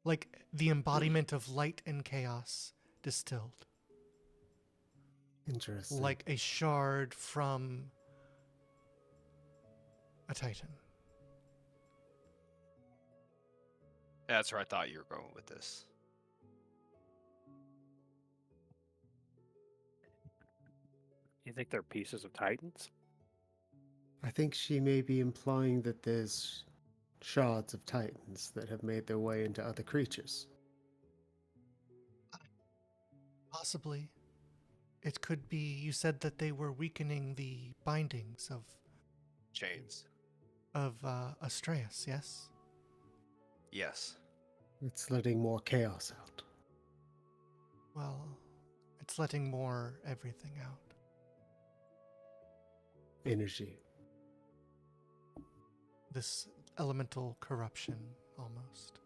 Like the embodiment of light and chaos distilled. interesting. Like a shard from a titan. That's where I thought you were going with this. You think they're pieces of titans? I think she may be implying that there's shards of titans that have made their way into other creatures. Possibly. It could be, you said that they were weakening the bindings Chains. of Astreus, yes? Yes. It's letting more chaos out. Well, it's letting more everything out. energy. This elemental corruption, almost.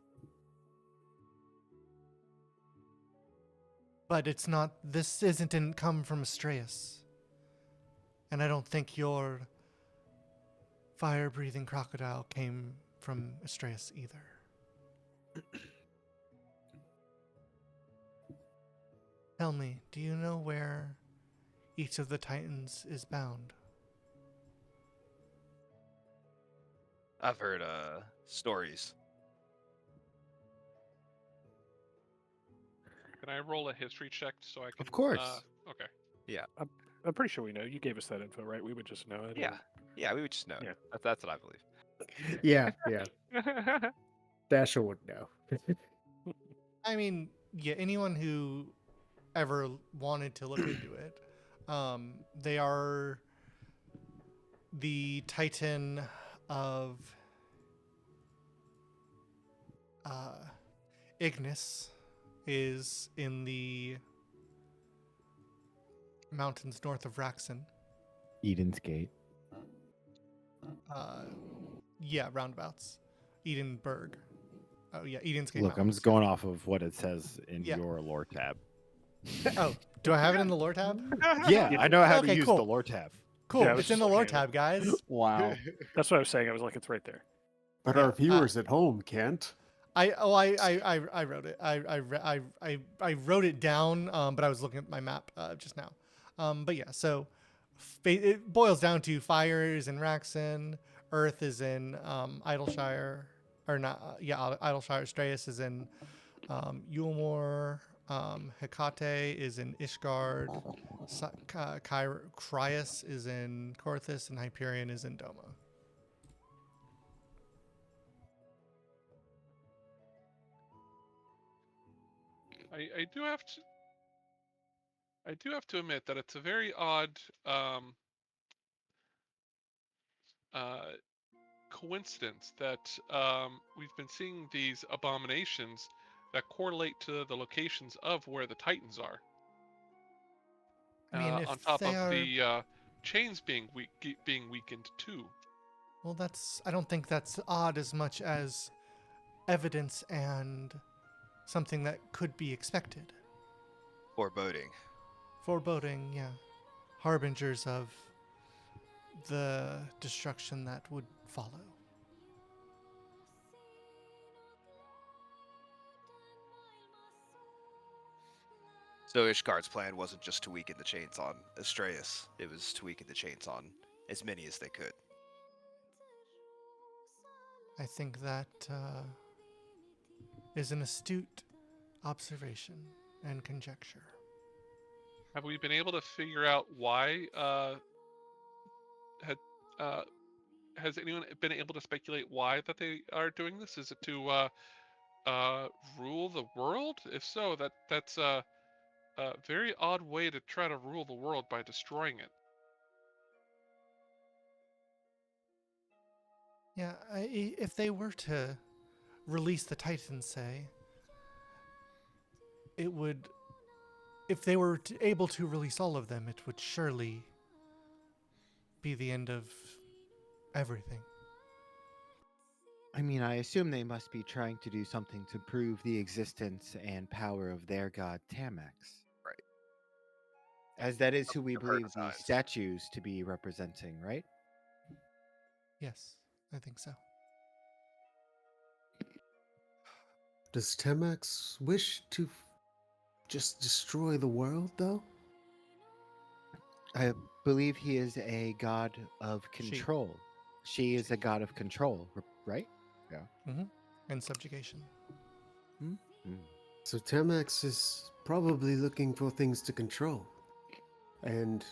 But it's not. This didn't come from Astreus. And I don't think your fire-breathing crocodile came from Astreus either. Tell me, do you know where each of the Titans is bound? I've heard stories. Can I roll a history check so I can? Of course. Okay. I'm pretty sure we know. You gave us that info, right? We would just know it. Yeah, yeah, we would just know. Yeah. That's what I believe. Yeah, Dasher would know. I mean, yeah, anyone who ever wanted to look into it, they are the Titan of Ignis is in the mountains north of Raxon. Eden's Gate. Yeah, roundabouts. Edenburg. Oh yeah, Eden's Gate. Look, I'm Mountains, just going off of what it says in Yeah. your lore tab. Oh, do I have it in the lore tab? Yeah, I know how Okay, to use cool. the lore tab. Cool, Yeah, I was it's in just the lore looking at tab, guys. Wow. That's what I was saying. I was like, it's right there. But Yeah, our viewers at home can't. I wrote it. I wrote it down, but I was looking at my map just now. But yeah, so it boils down to fire is in Raxon, earth is in Idleshire, or not? Idleshire. Straeus is in Yulmore. Hecate is in Ishgard. Cryas is in Corthus, and Hyperion is in Doma. I do have to. I do have to admit that it's a very odd uh, coincidence that we've been seeing these abominations that correlate to the locations of where the Titans are. I mean, if On top they of are, the chains being weakened too. well, I don't think that's odd as much as evidence and something that could be expected. Foreboding. Foreboding, yeah. Harbingers of the destruction that would follow. So Ishgard's plan wasn't just to weaken the chains on Astreus, it was to weaken the chains on as many as they could. I think that is an astute observation and conjecture. Have we been able to figure out why? Has anyone been able to speculate why that they are doing this? Is it to rule the world? If so, that's a very odd way to try to rule the world by destroying it. Yeah, if they were to release the Titans, say, it would. If they were able to release all of them, it would surely be the end of everything. I mean, I assume they must be trying to do something to prove the existence and power of their god Tamax. Right. As that is who we They're believe these partisans. statues to be representing, right? Yes, I think so. Does Temax wish to just destroy the world, though? I believe he is a god of control. She is a god of control, right? And subjugation. Mm. So Temax is probably looking for things to control. And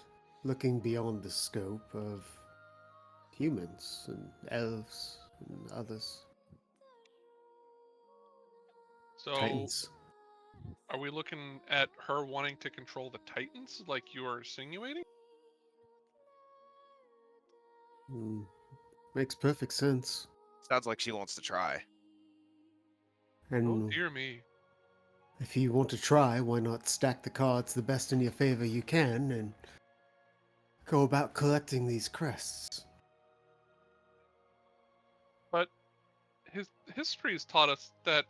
looking beyond the scope of humans and elves and others. So, Titans. are we looking at her wanting to control the Titans, like you are insinuating? Makes perfect sense. Sounds like she wants to try. Oh And dear me. if you want to try, why not stack the cards the best in your favor you can and go about collecting these crests? But history has taught us that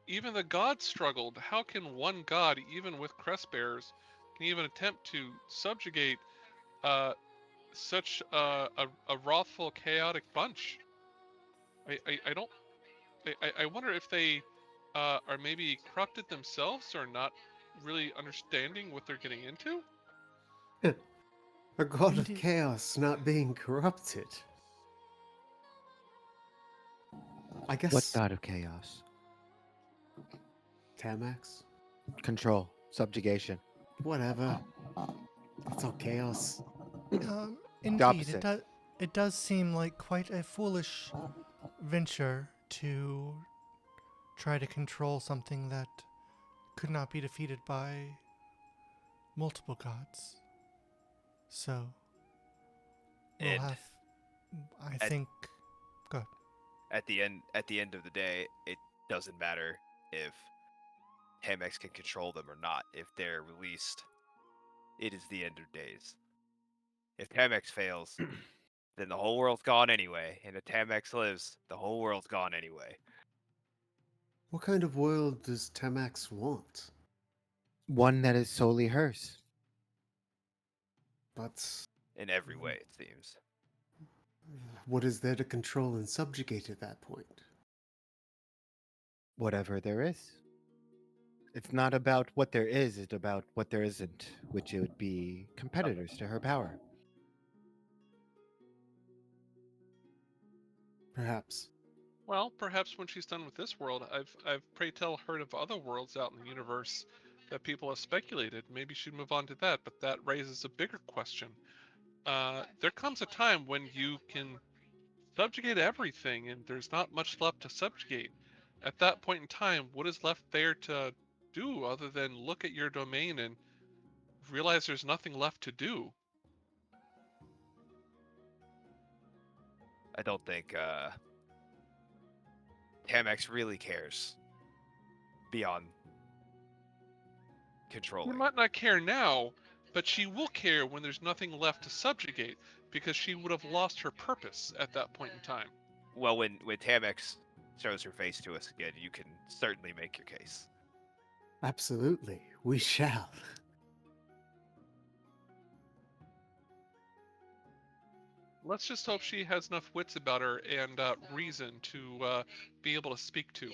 even the gods struggled. How can one god, even with crest bearers, can even attempt to subjugate uh, such a wrathful, chaotic bunch? I don't. I wonder if they are maybe corrupted themselves or not really understanding what they're getting into. A god of Indeed. chaos not being corrupted. I What guess god of chaos? Tamax? Control, subjugation. Whatever. It's all chaos. The Indeed, opposite. it does seem like quite a foolish venture to try to control something that could not be defeated by multiple gods. So we'll And have, I at think, go. at the end of the day, it doesn't matter if Hamex can control them or not. If they're released, it is the end of days. If Hamex fails, then the whole world's gone anyway. And if Hamex lives, the whole world's gone anyway. What kind of world does Tamax want? One that is solely hers. But In every way, it seems. what is there to control and subjugate at that point? Whatever there is. It's not about what there is, it's about what there isn't, which it would be competitors to her power. Perhaps. Well, perhaps when she's done with this world, I've pray tell heard of other worlds out in the universe that people have speculated. Maybe she'd move on to that, but that raises a bigger question. There comes a time when you can subjugate everything, and there's not much left to subjugate. At that point in time, what is left there to do other than look at your domain and realize there's nothing left to do? I don't think Hamex really cares beyond She controlling. might not care now, but she will care when there's nothing left to subjugate, because she would have lost her purpose at that point in time. Well, when Hamex shows her face to us again, you can certainly make your case. Absolutely. We shall. Let's just hope she has enough wits about her and reason to be able to speak to.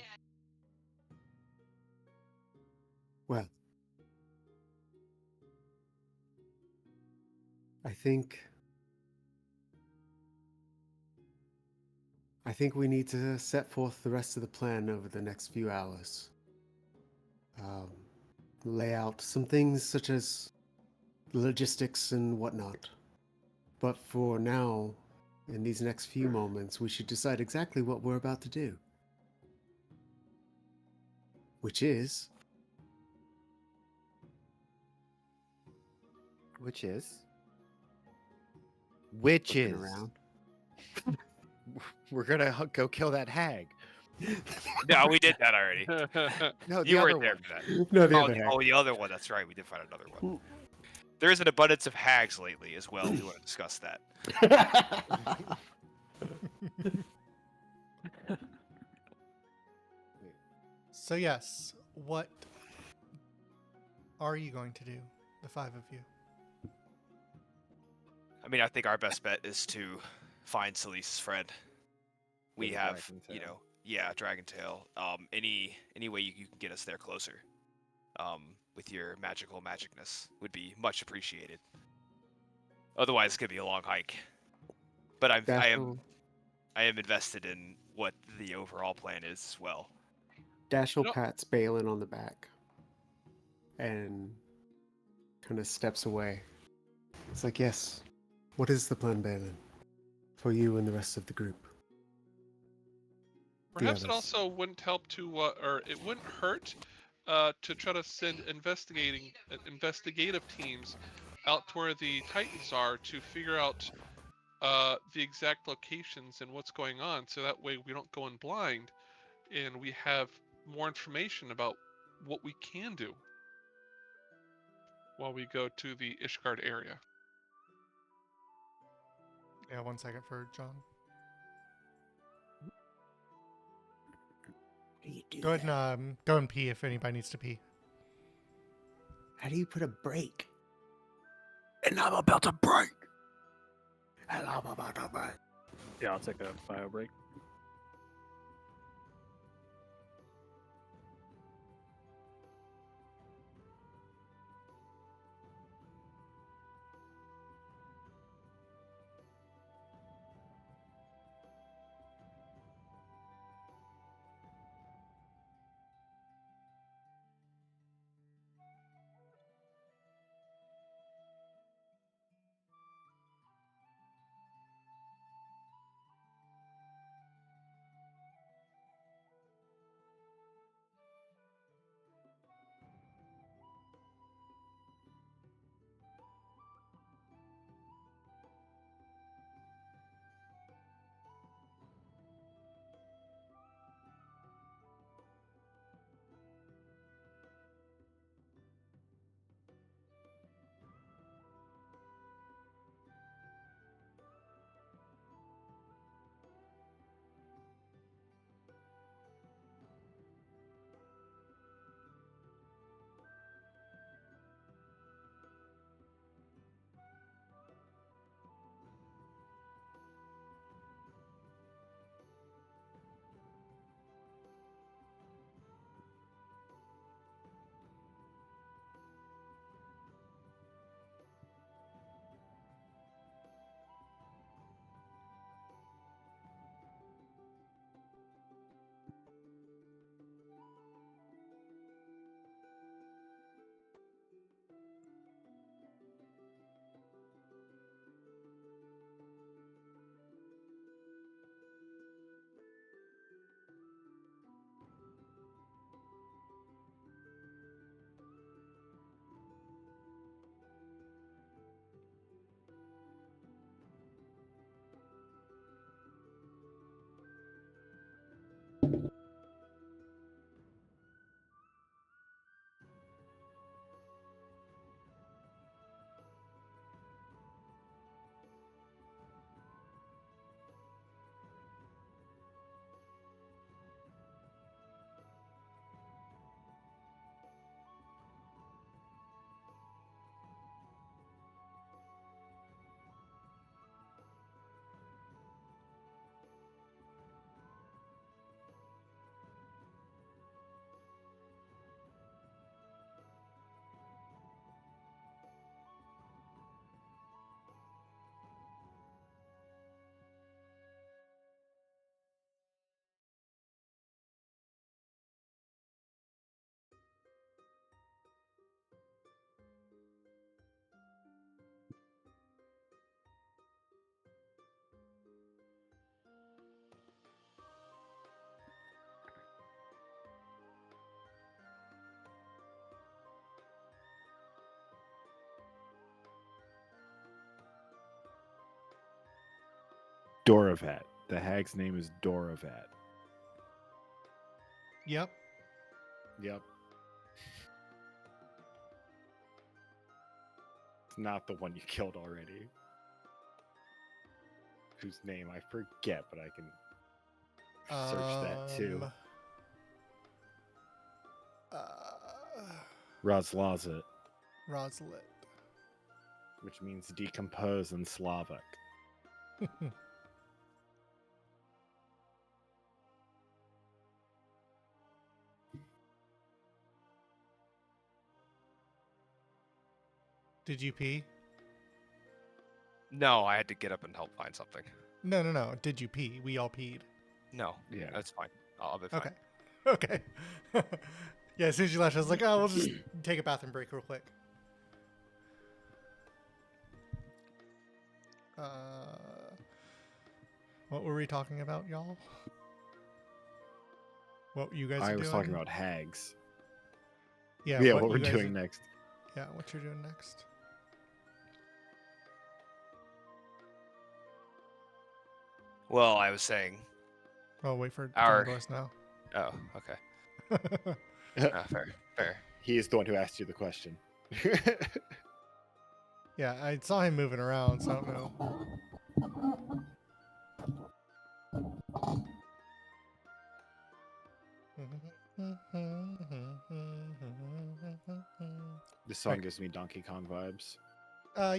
Well, I think we need to set forth the rest of the plan over the next few hours. Um, Lay out some things such as logistics and whatnot. But for now, in these next few moments, we should decide exactly what we're about to do. Which is Which is? Which looking is? around. We're gonna go kill that hag. No, we did that already. No, the You other weren't there one. for that. No, the Oh, other hack. the other one. That's right. We did find another one. There is an abundance of hags lately as well. If you want to discuss that. So yes, what are you going to do, the five of you? I mean, I think our best bet is to find Salise's friend. We Get a have, dragon you tail. know, yeah, Dragon Tail. Any way you can get us there closer, with your magical magicness would be much appreciated. Otherwise, it's gonna be a long hike. But Dashel, I am invested in what the overall plan is as well. Dashel No, pats Balin on the back and kind of steps away. It's like, yes, what is the plan, Balin? For you and the rest of the group. The perhaps it others. also wouldn't help to, or it wouldn't hurt to try to send investigative teams out to where the Titans are to figure out the exact locations and what's going on, so that way we don't go in blind and we have more information about what we can do while we go to the Ishgard area. Yeah, 1 second for John. How do you do Go ahead that? and go and pee if anybody needs to pee. How do you put a break? And I'm about to break. And I'm about to break. Yeah, I'll take a bio break. Doravat. The hag's name is Doravat. Yep. Yep. It's not the one you killed already. Whose name I forget, but I can search that too. Razlazit, Roslet. which means decompose in Slavic. Did you pee? No, I had to get up and help find something. No. Did you pee? We all peed. No, Yeah. that's fine. I'll be fine. Okay. Okay. Yeah, as soon as you left, I was like, oh, we'll just take a bathroom break real quick. What were we talking about, y'all? What you guys are I doing? was talking about hags. Yeah, Yeah, what what you we're guys doing are- next. Yeah, what you're doing next. Well, I was saying. Oh, wait for Our- John Doris now. Oh, okay. Fair. He is the one who asked you the question. Yeah, I saw him moving around, so I don't know. This song Right. gives me Donkey Kong vibes.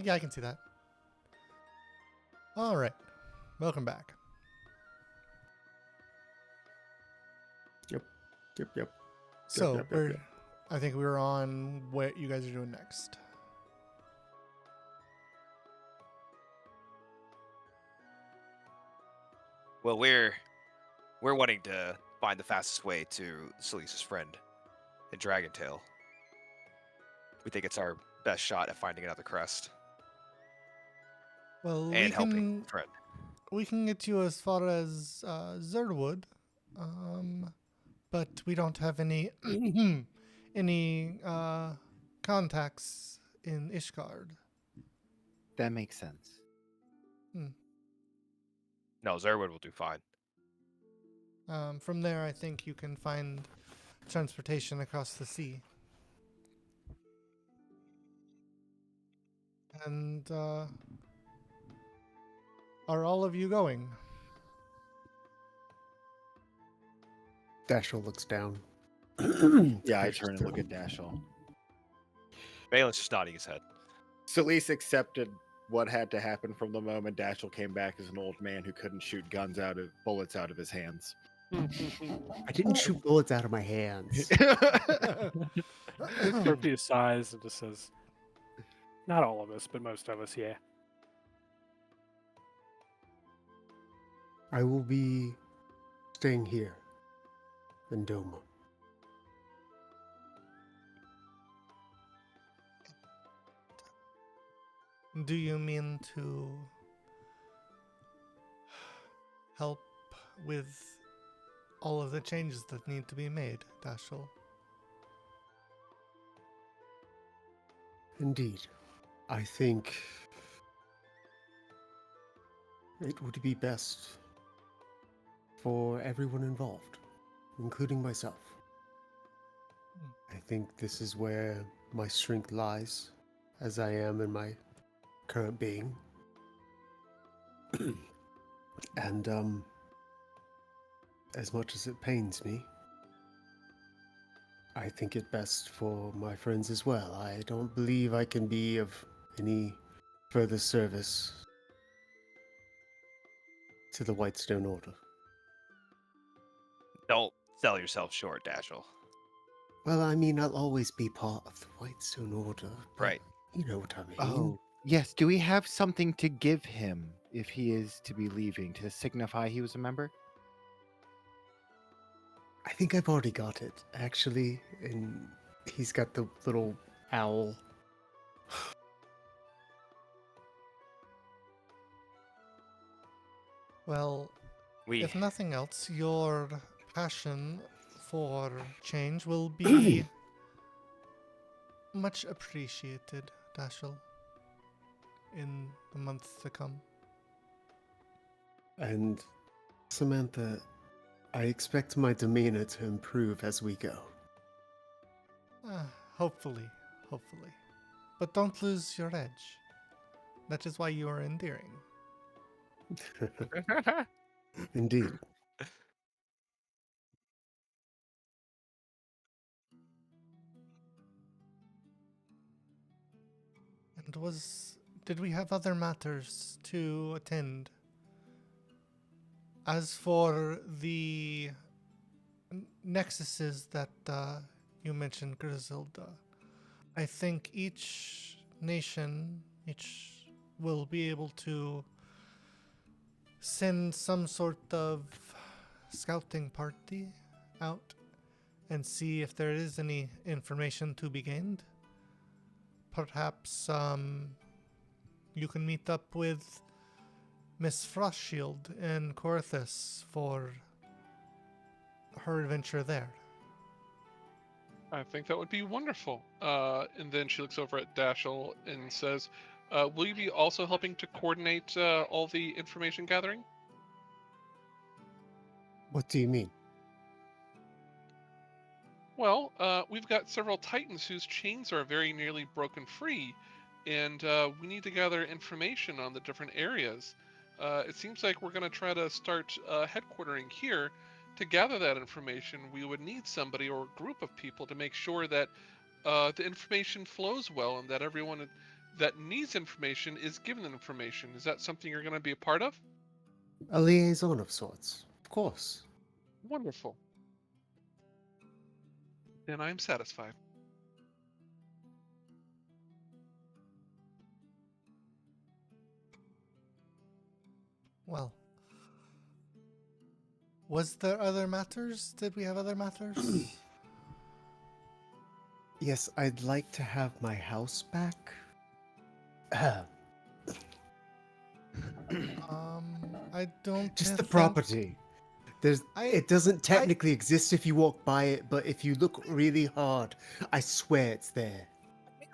Yeah, I can see that. All right. Welcome back. Yep. Yep. Yep. So yep, yep, we're, yep. I think we're on what you guys are doing next. Well, we're wanting to find the fastest way to Selisa's friend in Dragon Tail. We think it's our best shot at finding another crest Well, and helping the friend. we can get you as far as Zerwood, but we don't have any any contacts in Ishgard. That makes sense. No, Zerwood will do fine. From there, I think you can find transportation across the sea. And are all of you going? Dashel looks down. Yeah, I turn and look at Dashel. Valen's just nodding his head. Celise accepted what had to happen from the moment Dashel came back as an old man who couldn't shoot bullets out of his hands. I didn't shoot bullets out of my hands. Scorpio sighs and just says, "Not all of us, but most of us, yeah." I will be staying here in Doma. Do you mean to help with all of the changes that need to be made, Dashel? Indeed. I think it would be best for everyone involved, including myself. I think this is where my strength lies, as I am in my current being. And, as much as it pains me, I think it best for my friends as well. I don't believe I can be of any further service to the Whitestone Order. Don't sell yourself short, Dashel. Well, I mean, I'll always be part of the Whitestone Order, but Right. you know what I mean. Oh, yes. Do we have something to give him if he is to be leaving to signify he was a member? I think I've already got it, actually, and he's got the little owl. Well, We if nothing else, your passion for change will be much appreciated, Dashel, in the months to come. And Samantha, I expect my demeanor to improve as we go. Hopefully, hopefully. But don't lose your edge. That is why you are endearing. Indeed. And did we have other matters to attend? As for the nexuses that you mentioned, Griselda, I think each nation, each will be able to send some sort of scouting party out and see if there is any information to be gained. Perhaps you can meet up with Miss Frostshield in Corythus for her adventure there. I think that would be wonderful. And then she looks over at Dashel and says, "Will you be also helping to coordinate all the information gathering?" What do you mean? Well, we've got several titans whose chains are very nearly broken free, and we need to gather information on the different areas. It seems like we're going to try to start headquartering here. To gather that information, we would need somebody or a group of people to make sure that the information flows well and that everyone that needs information is given information. Is that something you're going to be a part of? A liaison of sorts, of course. Wonderful. Then I am satisfied. Well, was there other matters? Did we have other matters? Yes, I'd like to have my house back. I don't Just the think property. I It doesn't I technically exist if you walk by it, but if you look really hard, I swear it's there.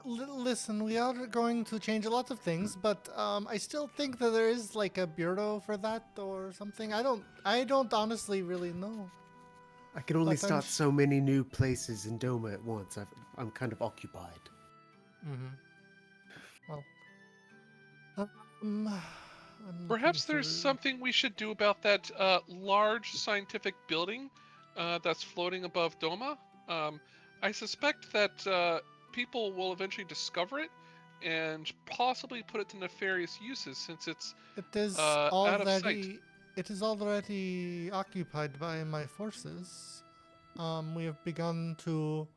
listen. We are going to change a lot of things, but I still think that there is like a bureau for that or something. I don't honestly really know. I can only But I'm. start so many new places in Doma at once. I'm kind of occupied. Mm-hmm. Well, I'm looking Perhaps there's through. something we should do about that large scientific building that's floating above Doma. I suspect that people will eventually discover it and possibly put it to nefarious uses since it's It is out of sight. already. It is already occupied by my forces. We have begun to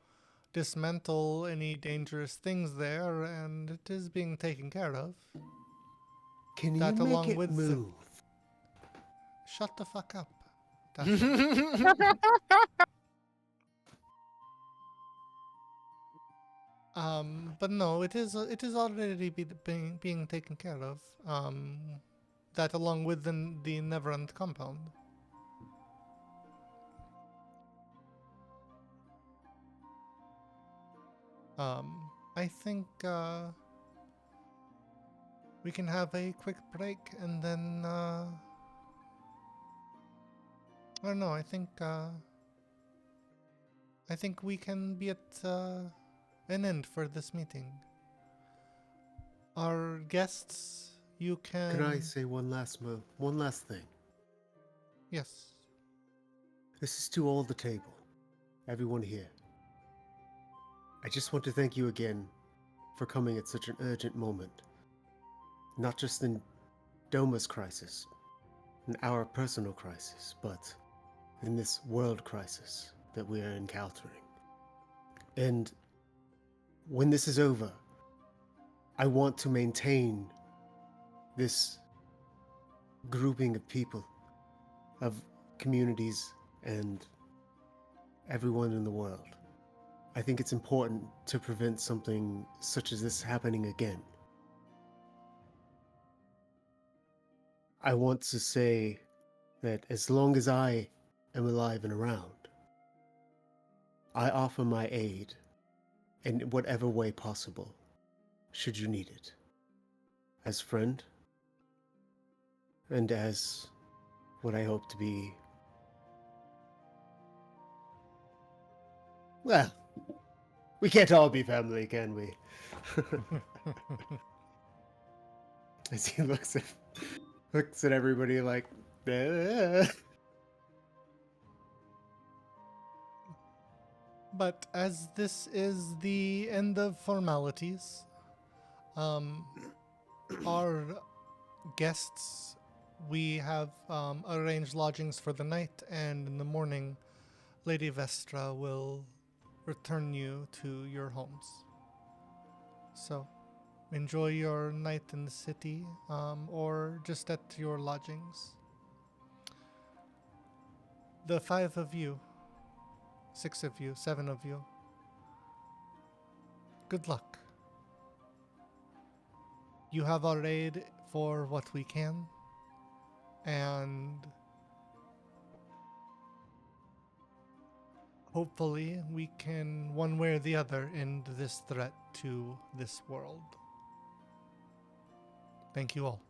dismantle any dangerous things there, and it is being taken care of. Can you That make along it with move? shut the fuck up, Dasha. But no, it is already being taken care of. That along with the Neverend compound. I think we can have a quick break and then I don't know. I think we can be at an end for this meeting. Our guests, you Can I can. say one last thing? Yes. This is to all the table, everyone here. I just want to thank you again for coming at such an urgent moment. Not just in Doma's crisis, in our personal crisis, but in this world crisis that we are encountering. And when this is over, I want to maintain this grouping of people, of communities, and everyone in the world. I think it's important to prevent something such as this happening again. I want to say that as long as I am alive and around, I offer my aid in whatever way possible, should you need it. As friend, and as what I hope to be. Well, we can't all be family, can we? As he looks at everybody like, But as this is the end of formalities, um, our guests, we have arranged lodgings for the night, and in the morning, Lady Vestra will return you to your homes. So, enjoy your night in the city, or just at your lodgings. The 5 of you, 6 of you, 7 of you, good luck. You have our aid for what we can, and hopefully we can, one way or the other, end this threat to this world. Thank you all.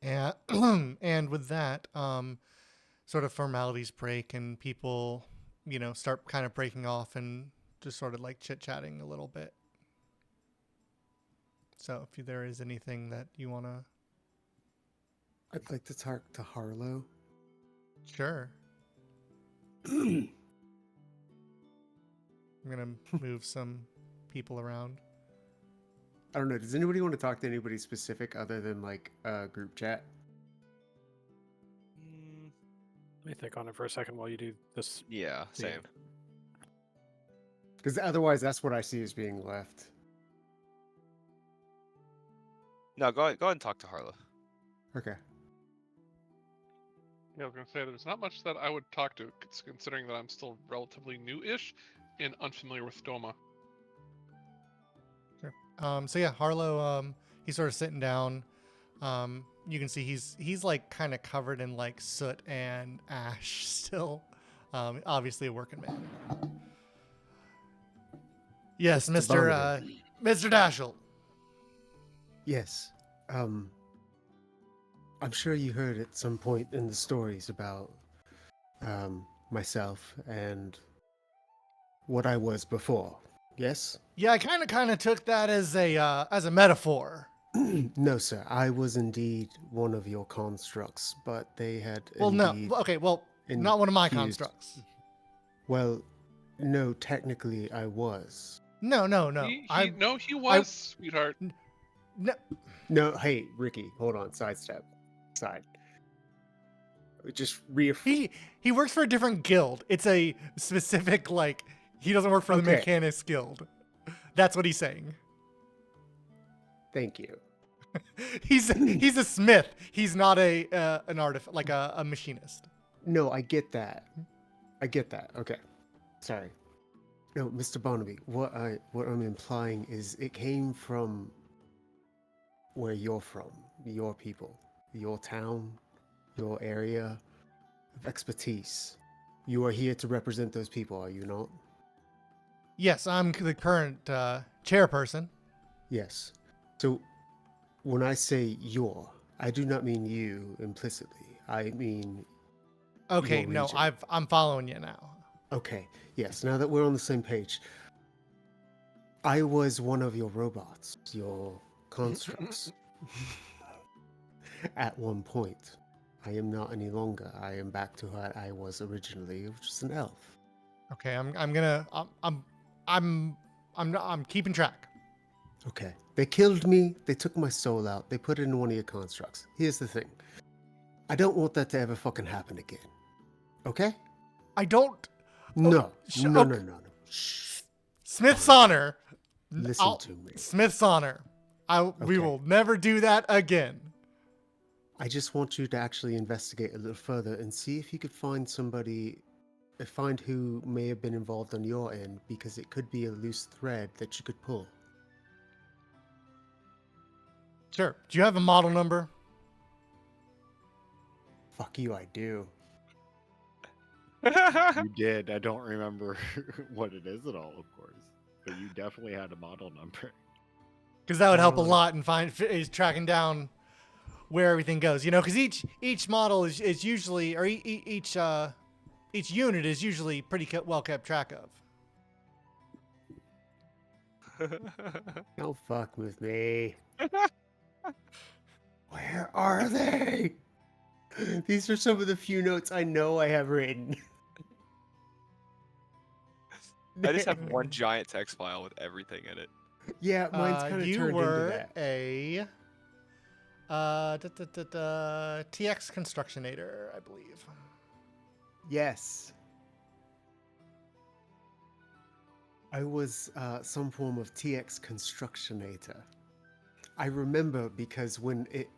And and with that, sort of formalities break and people, start kind of breaking off and just sort of like chit-chatting a little bit. So if there is anything that you want to... I'd like to talk to Harlow. Sure. I'm gonna move some people around. I don't know. Does anybody want to talk to anybody specific other than like group chat? Mm, Let me think on it for a second while you do this. yeah, same. Because otherwise, that's what I see as being left. No, go ahead and talk to Harlow. Okay. Yeah, I was gonna say there's not much that I would talk to, considering that I'm still relatively new-ish and unfamiliar with Doma. Sure. So yeah, Harlow, he's sort of sitting down. You can see he's like kind of covered in like soot and ash still. Obviously a working man. Yes, Mr. Mr. Dashel. Yes. I'm sure you heard at some point in the stories about myself and what I was before. Yes? Yeah, I kind of took that as a metaphor. No, sir. I was indeed one of your constructs, but they had Well, no. indeed Okay, well, not one of my infused- constructs. Well, no, technically I was. No. He was, sweetheart. No. No, hey, Ricky, hold on. Sidestep. Side. Just He works for a different guild. It's a specific like he doesn't work for the Okay. Mechanics Guild. That's what he's saying. Thank you. He's a smith. He's not an like a machinist. No, I get that. I get that. Okay. Sorry. No, Mr. Barnaby, what I'm implying is it came from where you're from, your people, your town, your area of expertise. You are here to represent those people, are you not? Yes, I'm the current chairperson. Yes. So when I say your, I do not mean you implicitly. I mean Okay, your no, region. I'm following you now. Okay. Yes, now that we're on the same page. I was one of your robots, your constructs. At one point. I am not any longer. I am back to what I was originally, which is an elf. Okay, I'm keeping track. Okay. They killed me, they took my soul out, they put it in one of your constructs. Here's the thing. I don't want that to ever fucking happen again. Okay? I don't. No. No, okay. no, no, no. Shh. Smith's honor. Listen to me. Smith's honor. We Okay. will never do that again. I just want you to actually investigate a little further and see if you could find somebody, find who may have been involved on your end, because it could be a loose thread that you could pull. Sure. Do you have a model number? Fuck you, I do. You did. I don't remember what it is at all, of course, but you definitely had a model number. Because that would help a lot in is tracking down where everything goes. You know, because each model is usually, or each unit is usually pretty well kept track of. Don't fuck with me. Where are they? These are some of the few notes I know I have written. I just have one giant text file with everything in it. Yeah, mine's kind of You turned into were that. a TX Constructionator, I believe. Yes. I was some form of TX Constructionator. I remember because when it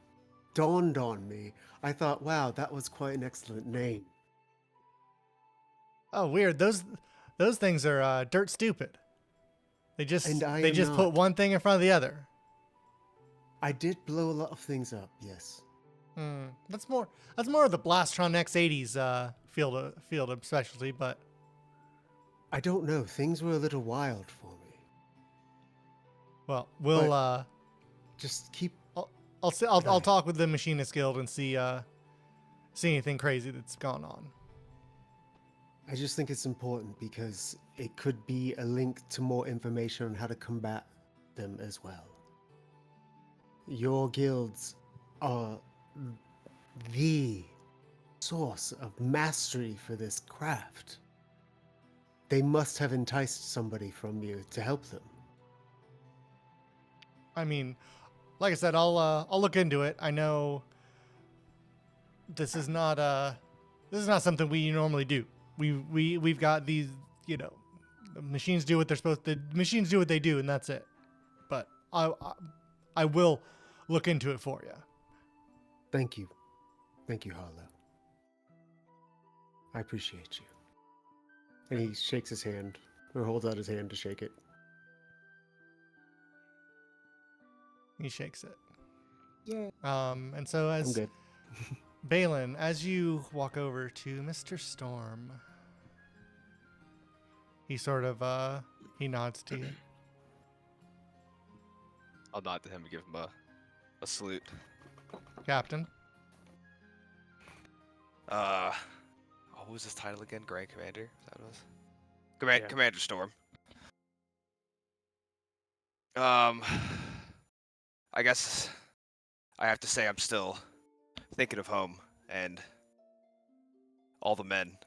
dawned on me, I thought, wow, that was quite an excellent name. Oh, weird. Those things are dirt stupid. They just And I they am just not. put one thing in front of the other. I did blow a lot of things up, yes. That's more of the Blastron X80's field of specialty, but I don't know. Things were a little wild for me. well, we'll Just keep. I'll talk with the Machinist Guild and see anything crazy that's gone on. I just think it's important because it could be a link to more information on how to combat them as well. Your guilds are the source of mastery for this craft. They must have enticed somebody from you to help them. I mean, like I said, I'll look into it. I know this is not something we normally do. We've got these, the machines do what they're supposed to. The machines do what they do, and that's it. But I will look into it for you. Thank you. Thank you, Harlow. I appreciate you. And he shakes his hand, or holds out his hand to shake it. He shakes it. Yeah. And so I'm as good. Balin, as you walk over to Mr. Storm, he sort of he nods to you. I'll nod to him and give him a salute. Captain. What was his title again? Grand Commander? Is that what it was? Yeah. Commander Storm. I guess I have to say I'm still thinking of home and all the men.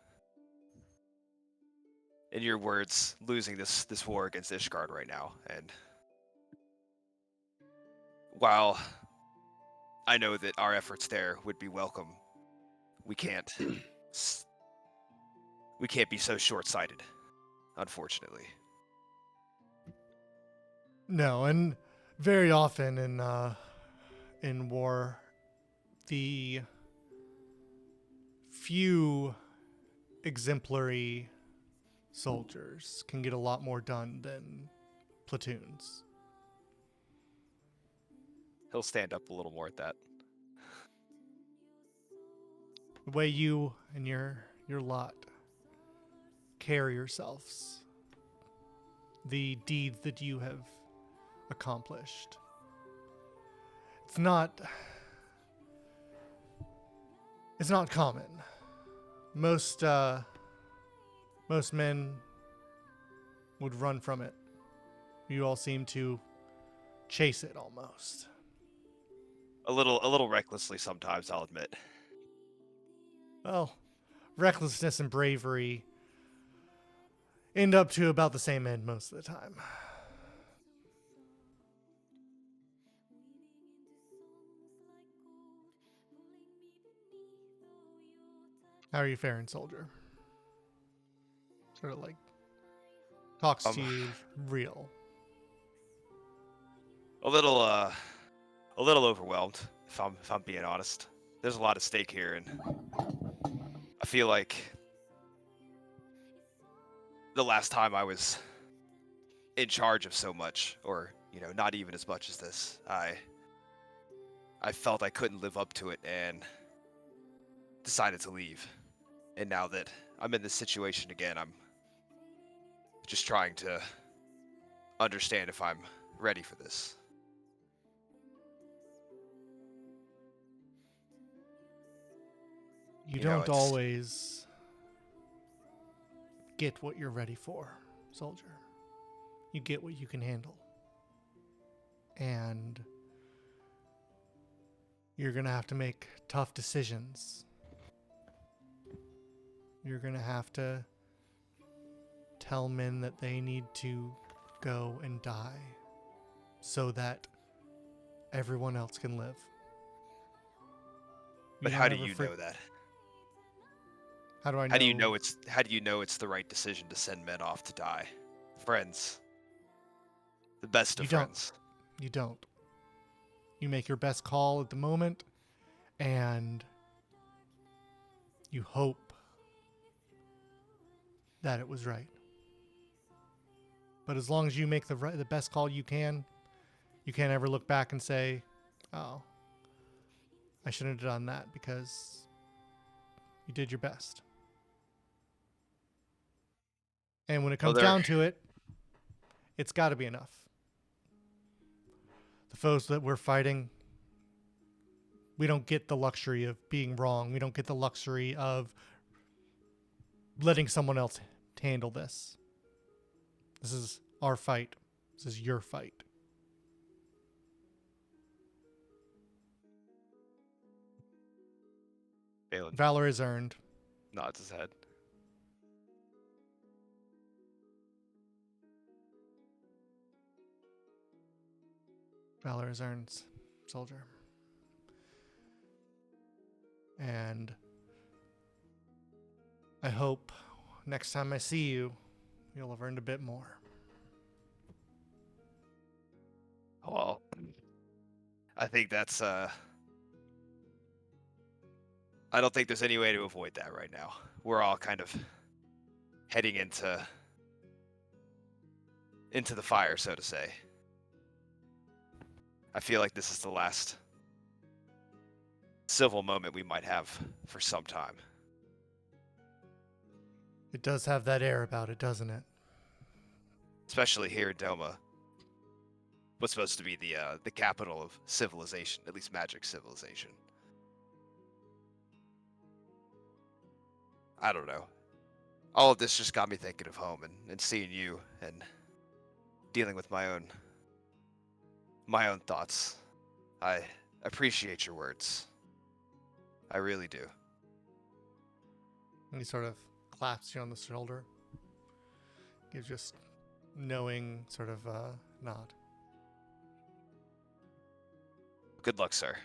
In your words, losing this war against Ishgard right now. And while I know that our efforts there would be welcome, we can't be so short-sighted, unfortunately. No, and very often in war, the few exemplary soldiers can get a lot more done than platoons. He'll stand up a little more at that. The way you and your lot carry yourselves, the deeds that you have accomplished. It's not common. Most men would run from it. You all seem to chase it almost. A little recklessly sometimes, I'll admit. Well, recklessness and bravery end up to about the same end most of the time. How are you faring, soldier? Sort of like talks to you real. A little overwhelmed, if I'm being honest. There's a lot at stake here, and I feel like the last time I was in charge of so much, or not even as much as this, I felt I couldn't live up to it and decided to leave. And now that I'm in this situation again, I'm just trying to understand if I'm ready for this. You You know, don't it's- always get what you're ready for, soldier. You get what you can handle. And you're going to have to make tough decisions. You're going to have to tell men that they need to go and die so that everyone else can live. But how do you know that? How do I know? How do you know it's the right decision to send men off to die? Friends. The best of friends. You don't. You make your best call at the moment, and you hope that it was right. But as long as you make the best call you can't ever look back and say, "Oh, I shouldn't have done that," because you did your best. And when it comes down to it, it's got to be enough. The foes that we're fighting, we don't get the luxury of being wrong. We don't get the luxury of letting someone else handle this. This is our fight. This is your fight. Balin Valor is earned. nods his head. Valor is earned, soldier. And I hope next time I see you, you'll have earned a bit more. Well, I think that's I don't think there's any way to avoid that right now. We're all kind of heading into the fire, so to say. I feel like this is the last civil moment we might have for some time. It does have that air about it, doesn't it? Especially here in Doma, what's supposed to be the capital of civilization, at least magic civilization. I don't know. All of this just got me thinking of home and seeing you and dealing with my own thoughts. I appreciate your words. I really do. And he sort of claps you on the shoulder. Gives just knowing sort of nod. Good luck, sir.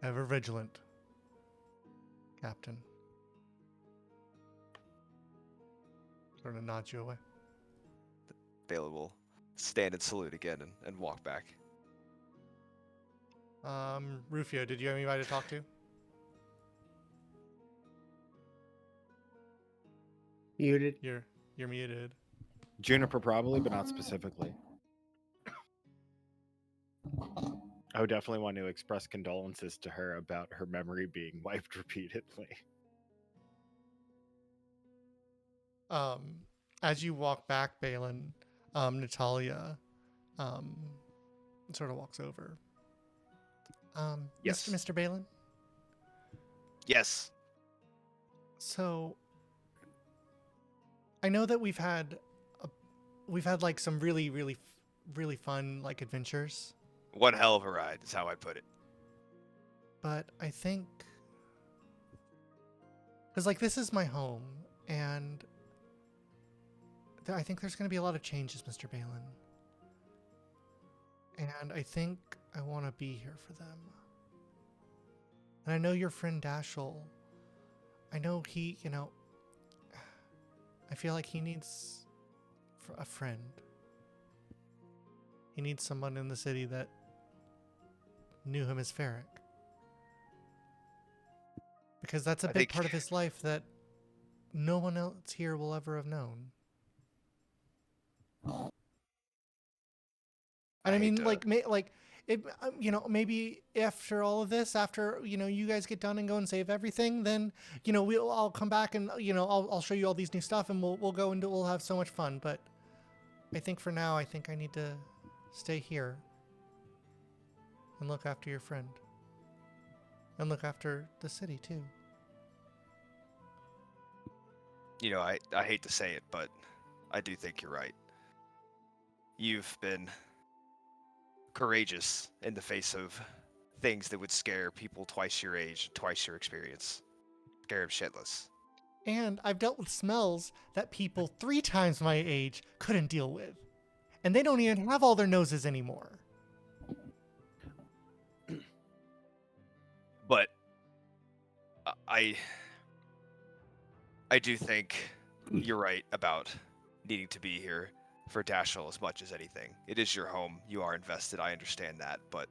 Ever vigilant, Captain. Sort of nods you away. Baylor will stand and salute again and walk back. Rufio, did you have anybody to talk to? Muted. You're muted. Juniper probably, but not specifically. I would definitely want to express condolences to her about her memory being wiped repeatedly. As you walk back, Balin, Natalia, sort of walks over. Yes. Mr. Balin. Yes. So, I know that we've had like some really fun like adventures, One hell of a ride is how I put it. but I think because like this is my home, and I think there's going to be a lot of changes, Mr. Balin, and I think I want to be here for them. And I know your friend Dashel. I know he, I feel like he needs a friend. He needs someone in the city that knew him as Ferric. Because that's a big part of his life that no one else here will ever have known. And I mean, maybe after all of this, after, you guys get done and go and save everything, then, I'll come back and, I'll show you all these new stuff and we'll go and we'll have so much fun. But I think for now, I think I need to stay here and look after your friend and look after the city too. I hate to say it, but I do think you're right. You've been courageous in the face of things that would scare people twice your age, twice your experience. Scare them shitless. And I've dealt with smells that people 3 times my age couldn't deal with. And they don't even have all their noses anymore. But I do think you're right about needing to be here for Dashel as much as anything. It is your home. You are invested. I understand that. But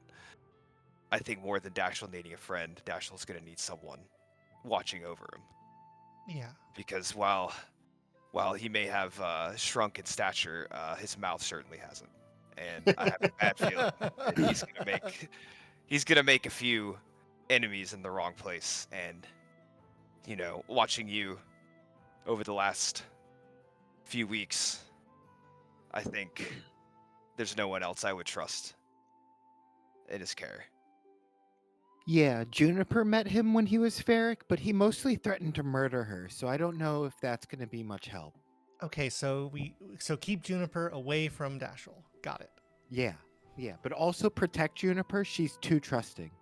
I think more than Dashel needing a friend, Dashel's going to need someone watching over him. Yeah. Because while he may have shrunk in stature, his mouth certainly hasn't. And I have a bad feeling that he's gonna make a few enemies in the wrong place. And watching you over the last few weeks, I think there's no one else I would trust in his care. Yeah, Juniper met him when he was Ferric, but he mostly threatened to murder her, so I don't know if that's going to be much help. Okay, so keep Juniper away from Dashel. Got it. Yeah, but also protect Juniper. She's too trusting.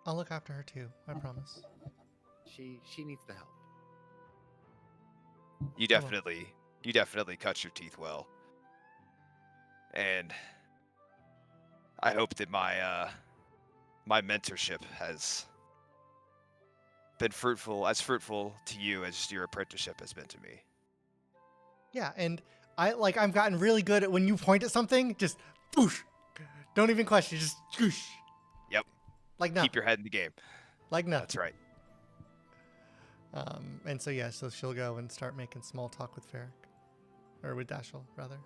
I'll look after her too, I promise. She needs the help. You definitely cut your teeth well. and I hope that my mentorship has been fruitful to you as your apprenticeship has been to me. Yeah, and I've gotten really good at when you point at something, just whoosh. Don't even question, just whoosh. Yep. Like nothing. Keep your head in the game. Like nothing. That's right. And so yeah, so she'll go and start making small talk with Ferric. Or with Dashel, rather.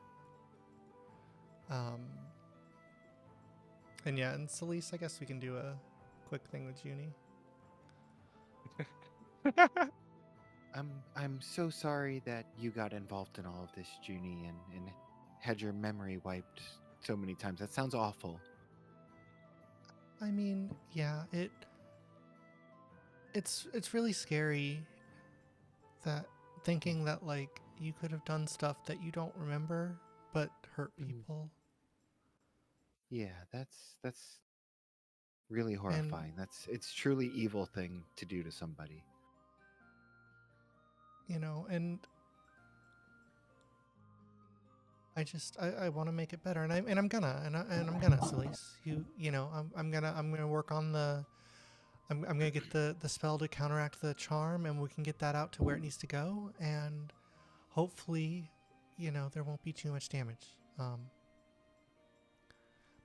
And yeah, and Celise, I guess we can do a quick thing with Junie. I'm so sorry that you got involved in all of this, Junie, and had your memory wiped so many times. That sounds awful. I mean, yeah, it's really scary that thinking that like you could have done stuff that you don't remember but hurt Mhm. people. Yeah, that's really horrifying. It's truly evil thing to do to somebody. You know, and I want to make it better, and I'm gonna Celise. You know I'm gonna work on I'm gonna get the spell to counteract the charm, and we can get that out to where it needs to go, and hopefully, you know, there won't be too much damage.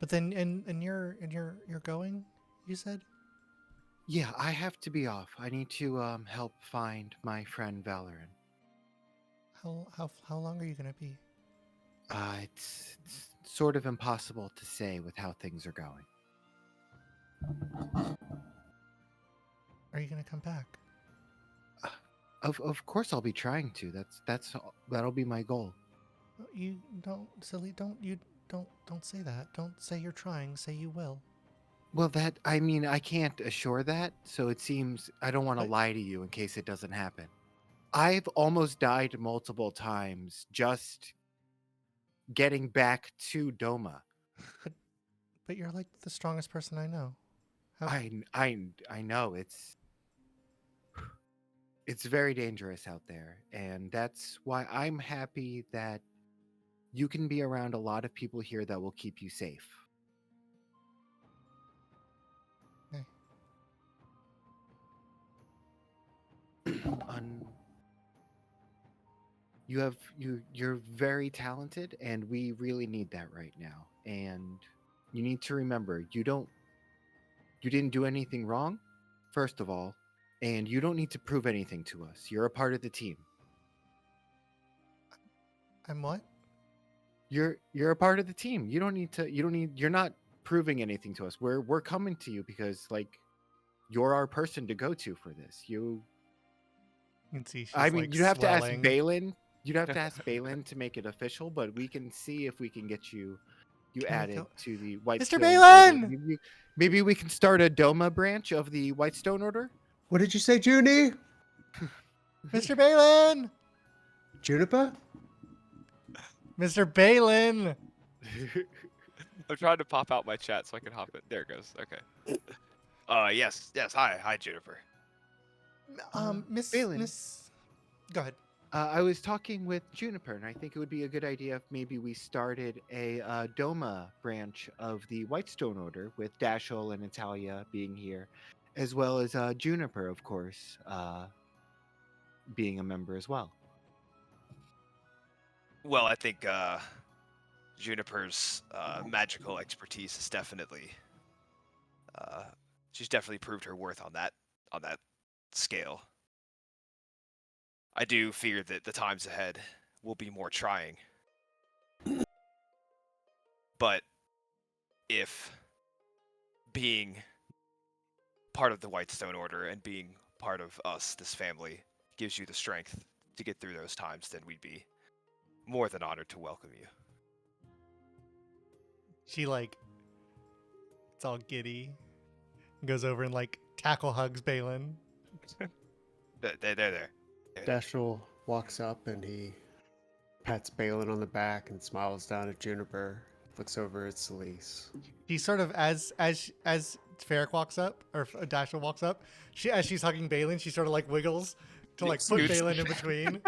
But then and you're going, you said? Yeah, I have to be off. I need to help find my friend Valoran. How long are you gonna be? It's sort of impossible to say with how things are going. Are you gonna come back? Uh, of course I'll be trying to. That'll be my goal. You don't, silly. Don't say that. Don't say you're trying. Say you will. Well, I mean, I can't assure that, so it seems I don't want to But lie to you in case it doesn't happen. I've almost died multiple times just getting back to Doma. but but you're like the strongest person I know. How? I know it's very dangerous out there, and that's why I'm happy that you can be around a lot of people here that will keep you safe. Okay. Un- you're very talented, and we really need that right now. And you need to remember you didn't do anything wrong, first of all, and you don't need to prove anything to us. You're a part of the team. I'm what? You're a part of the team. You're not proving anything to us. We're coming to you because like you're our person to go to for this. You can see I she's mean, like you'd have to ask swelling. Balin. You'd have to ask Balin to make it official, but we can see if we can get you Can we added go, to the Mr. Whitestone Order. Balin? Maybe we can start a Doma branch of the Whitestone Order. What did you say, Junie? Mr. Balin? Juniper? Mr. Balin? I'm trying to pop out my chat so I can hop it. There it goes. Okay. Yes. Hi, Juniper. Balin. Miss. Go ahead. I was talking with Juniper, and I think it would be a good idea if maybe we started a Doma branch of the Whitestone Order with Dashel and Natalia being here, as well as Juniper, of course, being a member as well. Well, I think Juniper's magical expertise is definitely she's definitely proved her worth on that scale. I do fear that the times ahead will be more trying. But if being part of the Whitestone Order and being part of us, this family, gives you the strength to get through those times, then we'd be more than honored to welcome you. She like, it's all giddy. Goes over and like tackle hugs Balin. There. Dashel walks up and he pats Balin on the back and smiles down at Juniper, looks over at Celise. She sort of as Ferric walks up or Dashel walks up, as she's hugging Balin, she sort of like wiggles to like put Scoots. Balin in between.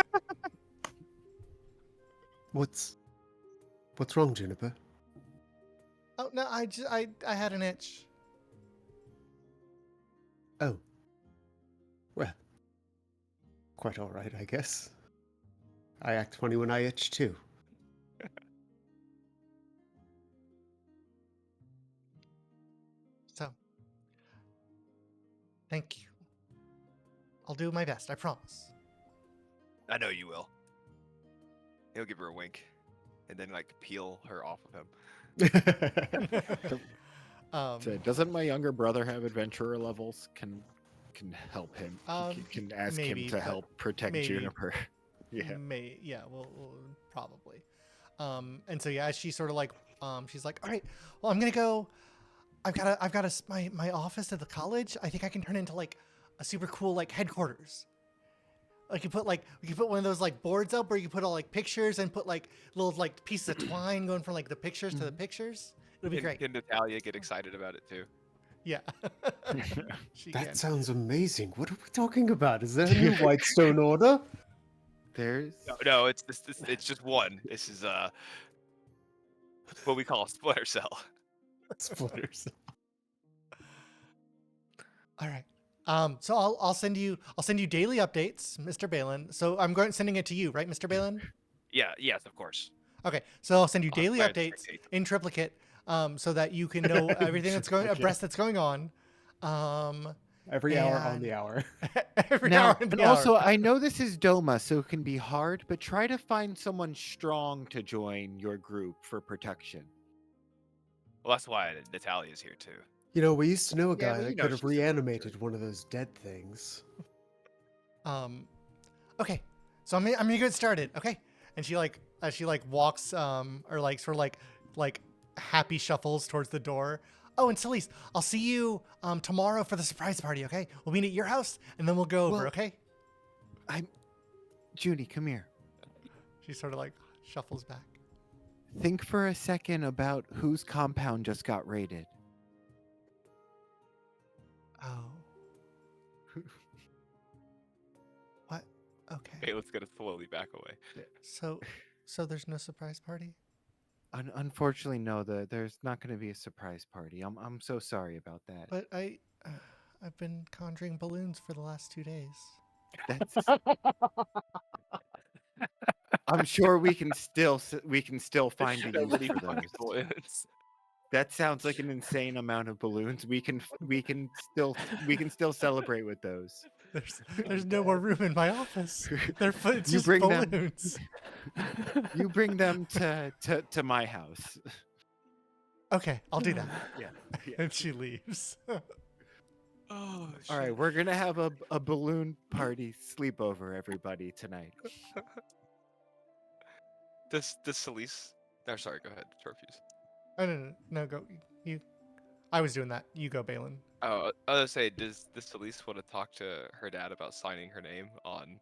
What's wrong, Juniper? Oh no, I had an itch. Oh, well, quite all right, I guess. I act funny when I itch too. So, thank you. I'll do my best, I promise. I know you will. He'll give her a wink, and then like peel her off of him. So doesn't my younger brother have adventurer levels? Can help him. Can ask him maybe, to but help protect maybe. Juniper. Yeah. Yeah, we'll probably. And so yeah, she sort of like, she's like, all right, well, I'm gonna go. I've got my office at the college. I think I can turn into like a super cool like headquarters. We can put one of those like boards up where you can put all like pictures and put like little like pieces of twine going from like the pictures to the pictures. It'll be great. Can Natalia get excited about it too? Yeah. She That can. sounds amazing. What are we talking about? Is there a new Whitestone order? There's No, it's it's just one. This is what we call a splitter cell. Splitters. All right. So I'll send you daily updates, Mr. Balin. So I'm sending it to you, right, Mr. Balin? Yeah, yes, of course. Okay. So I'll send you I'll have daily my updates expectations. in triplicate, so that you can know everything that's going abreast that's going on. Every hour on And the hour. every now, hour in and the also hour. I know this is Doma, so it can be hard, but try to find someone strong to join your group for protection. Well, that's why Natalia's here too. You know, we used to know a Yeah, guy but that you know could have she's a reanimated one of those dead things. Okay. So I'm gonna get started. Okay. And she like walks or like sort of like happy shuffles towards the door. Oh, and Celeste, I'll see you tomorrow for the surprise party. Okay, we'll meet at your house and then we'll go over. Well- Okay. Junie, come here. She sort of like shuffles back. Think for a second about whose compound just got raided. Oh. What? Okay. Bailiff's gonna slowly back away. So there's no surprise party? Unfortunately, no. There's not going to be a surprise party. I'm so sorry about that. But I've been conjuring balloons for the last 2 days. That's. I'm sure we can still find a use Nobody for fucking those. balloons. That sounds like an insane amount of balloons. We can still celebrate with those. There's no more room in my office. It's You just bring them- balloons. You bring them to my house. Okay, I'll do that. Yeah. And she leaves. Oh, All right, we're gonna have a balloon party sleepover, everybody, tonight. Does Celeste? No, sorry. Go ahead, Torfuse. Oh, no, go. You. I was doing that. You go, Balin. Oh, I was gonna say, does Celeste want to talk to her dad about signing her name on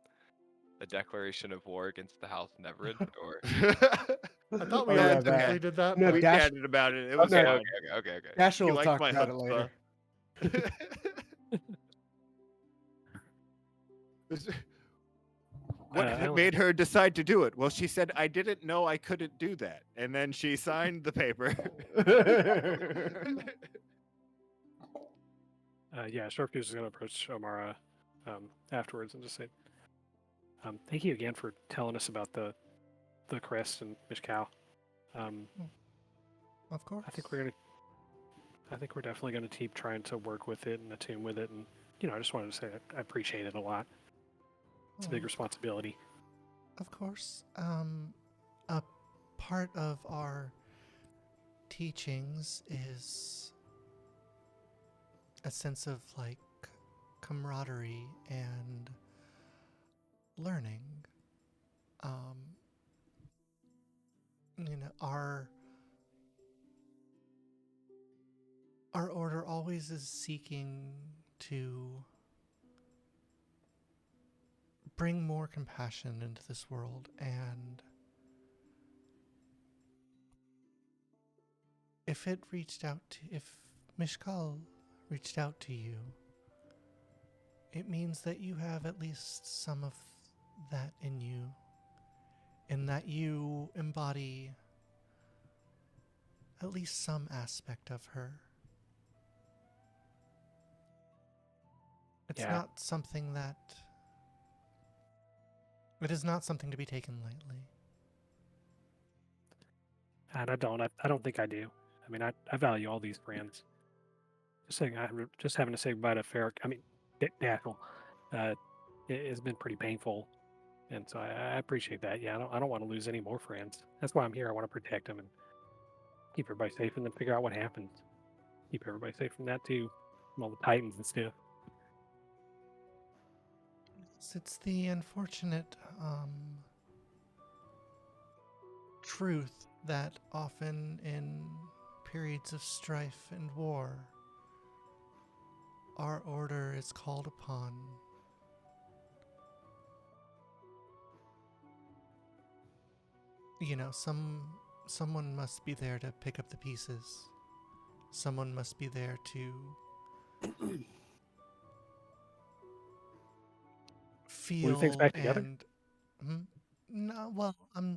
the declaration of war against the House of Neverid, or? I thought we Oh, yeah, already that- completed that. No, but- We Dash- chatted about it. It was Okay, fun. Okay. Dasher He will liked talk my about it later. What Ellen. made her decide to do it? Well, she said, I didn't know I couldn't do that. And then she signed the paper. Yeah, Sharpfuse is going to approach Omara afterwards and just say, "Thank you again for telling us about the crest and Mishkal. Of course. I think we're definitely going to keep trying to work with it and attune with it. And I just wanted to say that I appreciate it a lot. It's a big Oh, responsibility. Of course. A part of our teachings is a sense of like camaraderie and learning. Our order always is seeking to bring more compassion into this world, and if Mishkal reached out to you, it means that you have at least some of that in you, and that you embody at least some aspect of her. It's Yeah. not something that... It is not something to be taken lightly. And I don't think I do. I mean, I value all these friends. Just having to say goodbye to Ferric. I mean, Dackle. It has been pretty painful, and so I appreciate that. Yeah, I don't want to lose any more friends. That's why I'm here. I want to protect them and keep everybody safe, and then figure out what happens. Keep everybody safe from that too, from all the Titans and stuff. It's the unfortunate truth that often in periods of strife and war, our order is called upon. You know, someone must be there to pick up the pieces. Someone must be there to Glue things feel back together. and no, well,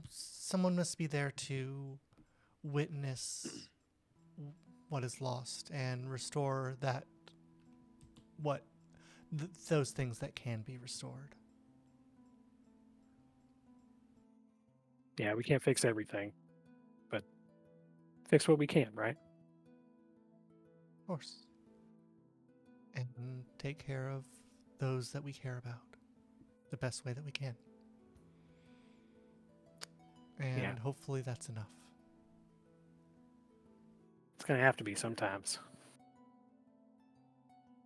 someone must be there to witness what is lost and restore that those things that can be restored. Yeah, we can't fix everything, but fix what we can, right? Of course. And take care of those that we care about the best way that we can. And Yeah. hopefully that's enough. It's gonna have to be sometimes.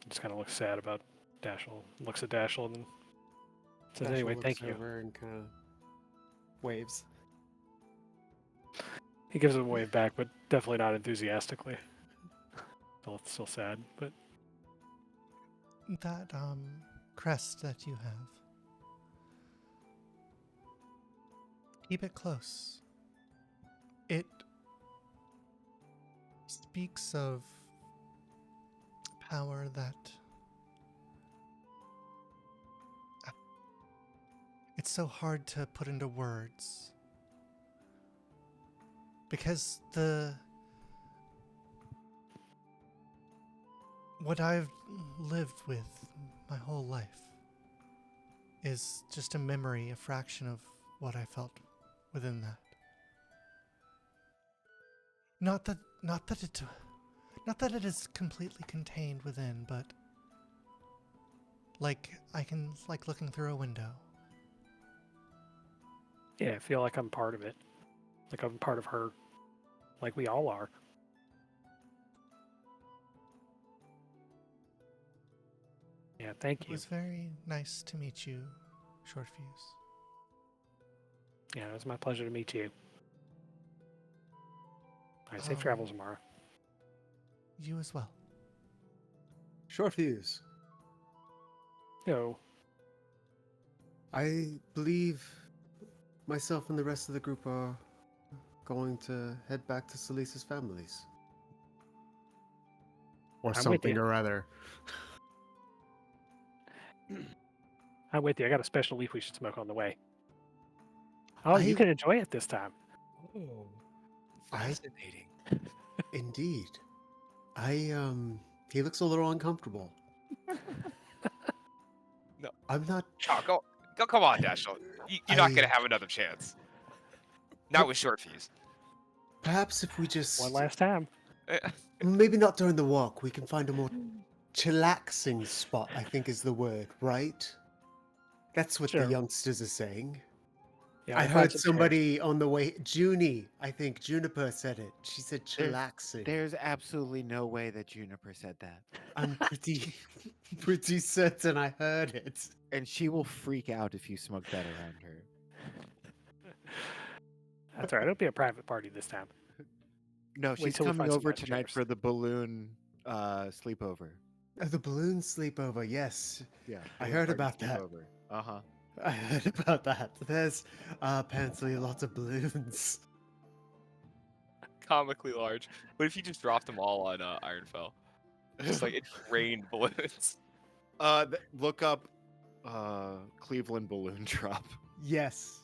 Just kind of looks sad about Dashel. Looks at Dashel and then says, Dashiell "Anyway, looks thank you." over and kind of waves. He gives him a wave back, but definitely not enthusiastically. Still sad, but That crest that you have, keep it close. It speaks of power that it's so hard to put into words, because what I've lived with my whole life is just a memory, a fraction of what I felt within that. Not that it is completely contained within, but like I can like looking through a window. yeah, I feel like I'm part of it. Like I'm part of her. Like we all are. Yeah, thank It you. was very nice to meet you, Short Fuse. Yeah, it was my pleasure to meet you. All right, safe travels tomorrow. You as well. Short fuse. Yo, I believe myself and the rest of the group are going to head back to Salisa's families. Or I'm with something you. or other. I'm with you. I got a special leaf we should smoke on the way. Oh, I- you can enjoy it this time. Oh, I- fascinating. Indeed. He looks a little uncomfortable. No. I'm not. Oh, go, come on, Dashel. You're not I- gonna have another chance. Not with short fuse. Perhaps if we just. One last time. Maybe not during the walk. We can find a more chillaxing spot, I think is the word, right? That's what the Sure. youngsters are saying. Yeah, I we'll find heard some chairs. somebody on the way. I think Juniper said it. She said chillaxing. There's absolutely no way that Juniper said that. I'm pretty certain I heard it. And she will freak out if you smoke that around her. That's all right. It'll be a private party this time. No, Wait she's till we coming find some over nice tonight chairs. for the balloon sleepover. The balloon sleepover, yes. Yeah. I balloon heard party about that. sleepover. Uh-huh. I heard about that. There's apparently lots of balloons. Comically large. What if you just dropped them all on Ironfell? Just like it rained balloons. Look up Cleveland balloon drop. Yes.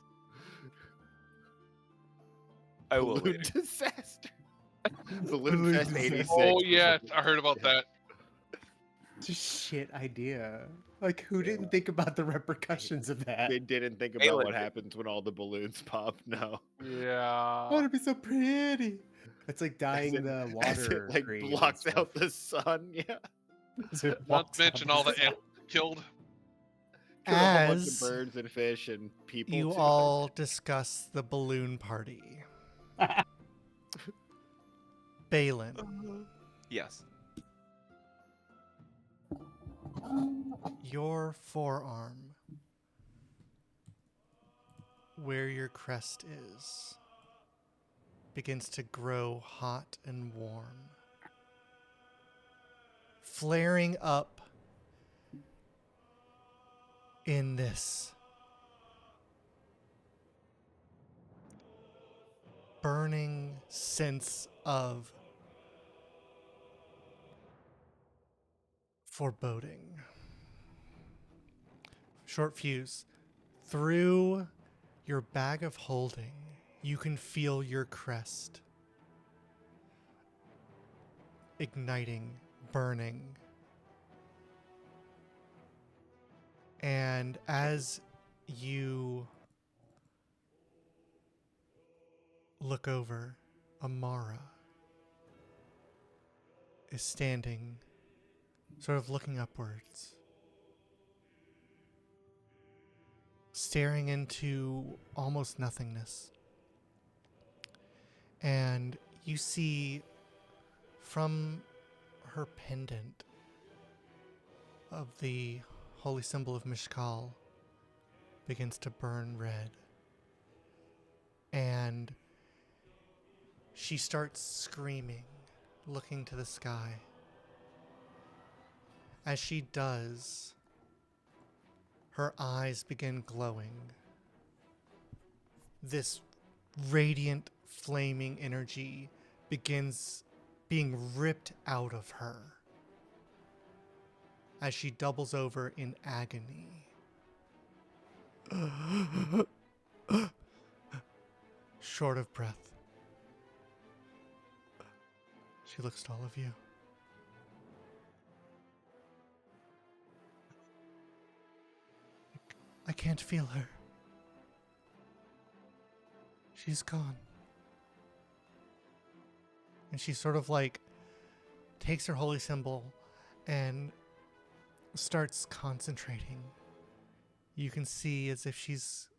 I will Balloon later. disaster. Balloon Balloon Fest disaster. 86. Oh was yes, like- I heard about yeah. that. Just shit idea. Like, who didn't think about the repercussions of that? They didn't think about Balin what did. happens when all the balloons pop. No. Oh, Yeah. it'd be so pretty. It's like As dyeing it, the as it water like green and blocks stuff. out the sun. Yeah. As it Not walks to out mention the all the sun. ants killed. Kill a whole bunch of As birds and fish and people. you too. all discuss the balloon party, Balin, Yes. your forearm, where your crest is, begins to grow hot and warm, flaring up in this burning sense of foreboding. Short fuse. Through your bag of holding, you can feel your crest igniting, burning. And as you look over, Amara is standing, sort of looking upwards, staring into almost nothingness. And you see from her pendant of the holy symbol of Mishkal begins to burn red. And she starts screaming, looking to the sky. As she does, her eyes begin glowing. This radiant, flaming energy begins being ripped out of her as she doubles over in agony. Short of breath, she looks at all of you. I can't feel her. She's gone. And she sort of like takes her holy symbol and starts concentrating. You can see as if she's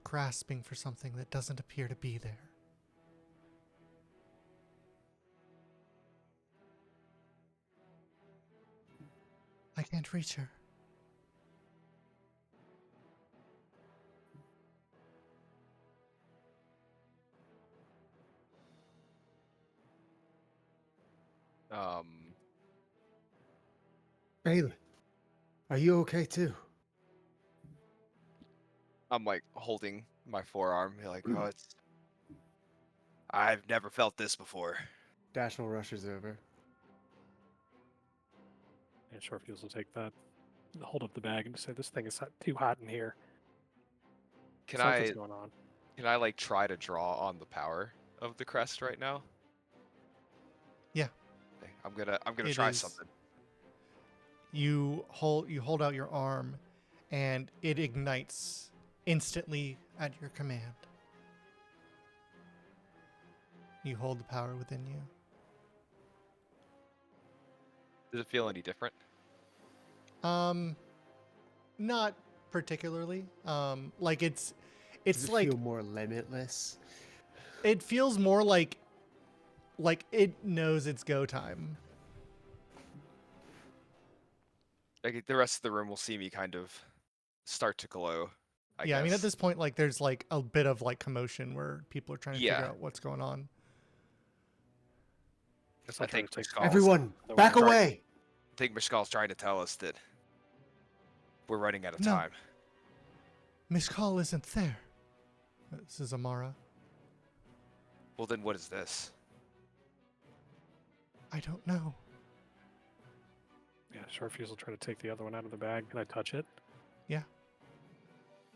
grasping for something that doesn't appear to be there. I can't reach her. Balin, are you okay too? I'm like holding my forearm, like, oh, it's. I've never felt this before. Dashnell rushes over. And Short Fuse will take that, hold up the bag, and just say, "This thing is too hot in here. Can Something's I going on." can I like try to draw on the power of the crest right now? Yeah. Okay, I'm gonna It try is- something. You hold out your arm and it ignites instantly at your command. You hold the power within you. Does it feel any different? Not particularly. Like Does it's it like feel more limitless? it feels more like it knows it's go time. Like the rest of the room will see me kind of start to glow. I Yeah, guess. I mean at this point like there's like a bit of like commotion where people are trying to figure Yeah. out what's going on. Guess I I'll try think to take Pascal's- Everyone, the back one- away! I think Mishkal's trying to tell us that we're running out of No. time. Miss Call isn't there. This is Amara. Well, then what is this? I don't know. Yeah, Short Fuse will try to take the other one out of the bag. Can I touch it? Yeah.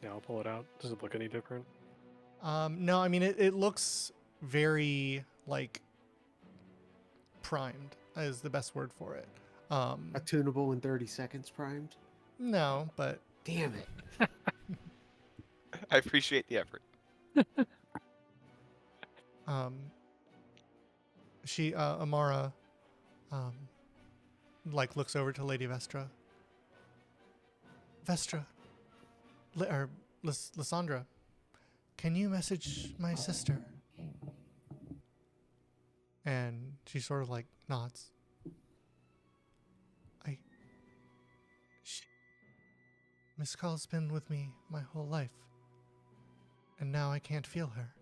Yeah, I'll pull it out. Does it look any different? No, I mean it looks very like primed is the best word for it. Attunable in 30 seconds primed? No, but Damn it. I appreciate the effort. she Amara like looks over to Lady Vestra. Vestra, Lysandra, can you message my sister? And she sort of like nods. Miss Call's been with me my whole life, and now I can't feel her.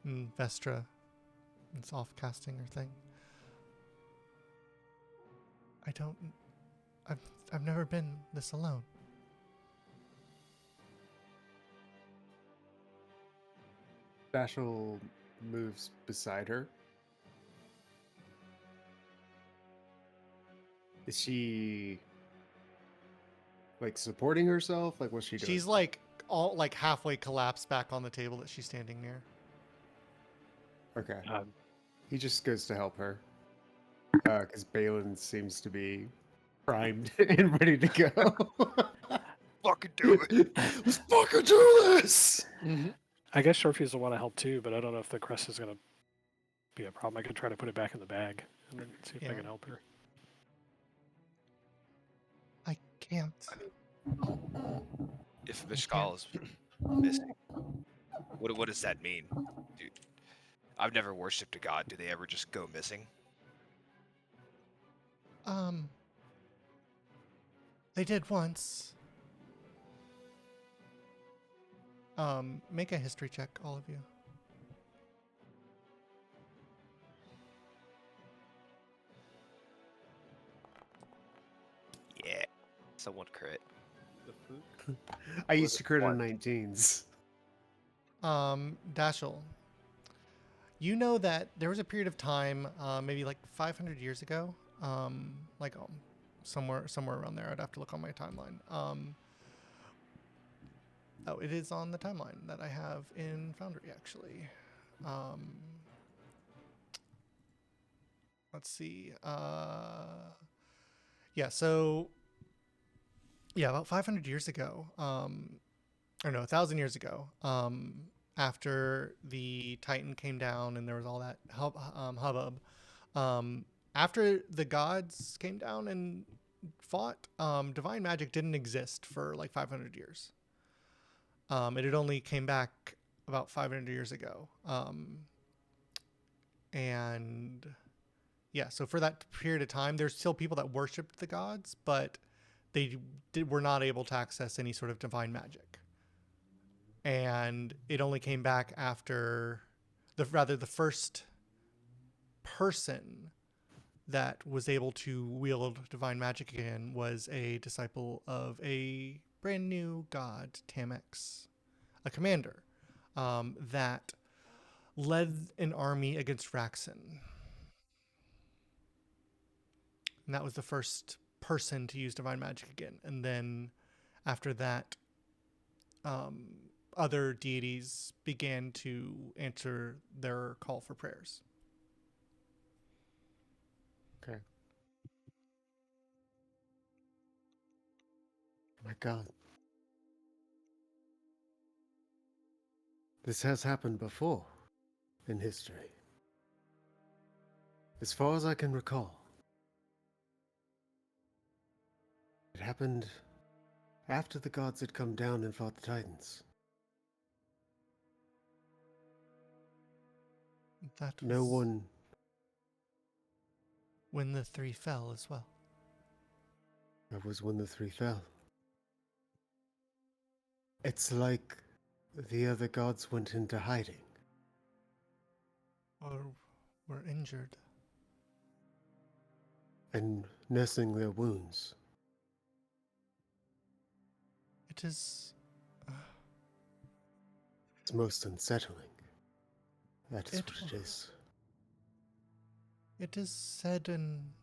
And Vestra is off casting her thing. I've never been this alone. Bashel moves beside her. Is she like supporting herself? Like what's she doing? She's like all like halfway collapsed back on the table that she's standing near. Okay. Um, He just goes to help her. Because Balin seems to be primed and ready to go. Fucking do it. Let's fucking do this! I guess Sharpies will want to help too, but I don't know if the crest is going to be a problem. I can try to put it back in the bag and then see if I Yeah. can help her. I can't. If Mishkal is missing, what does that mean? Dude, I've never worshipped a god. Do they ever just go missing? They did once. Make a history check, all of you. Yeah. Someone crit. I used to crit on 19s. Dashel, you know that there was a period of time, maybe like 500 years ago, somewhere around there. I'd have to look on my timeline. Oh, it is on the timeline that I have in Foundry, actually. Let's see. About 500 years ago, or no, 1,000 years ago, after the Titan came down and there was all that hubbub, after the gods came down and fought, divine magic didn't exist for like 500 years. It had only came back about 500 years ago. So for that period of time, there's still people that worshipped the gods, but they were not able to access any sort of divine magic. And it only came back after the first person that was able to wield divine magic again was a disciple of a brand new god, Tamex, a commander, that led an army against Raxen. And that was the first person to use divine magic again. And then after that, other deities began to answer their call for prayers. Okay. My God. This has happened before in history. As far as I can recall. It happened after the gods had come down and fought the Titans. That was No one. when the three fell as well. That was when the three fell. It's like the other gods went into hiding. Or were injured. And nursing their wounds. It is... It's most unsettling. That is It what it is. It is said in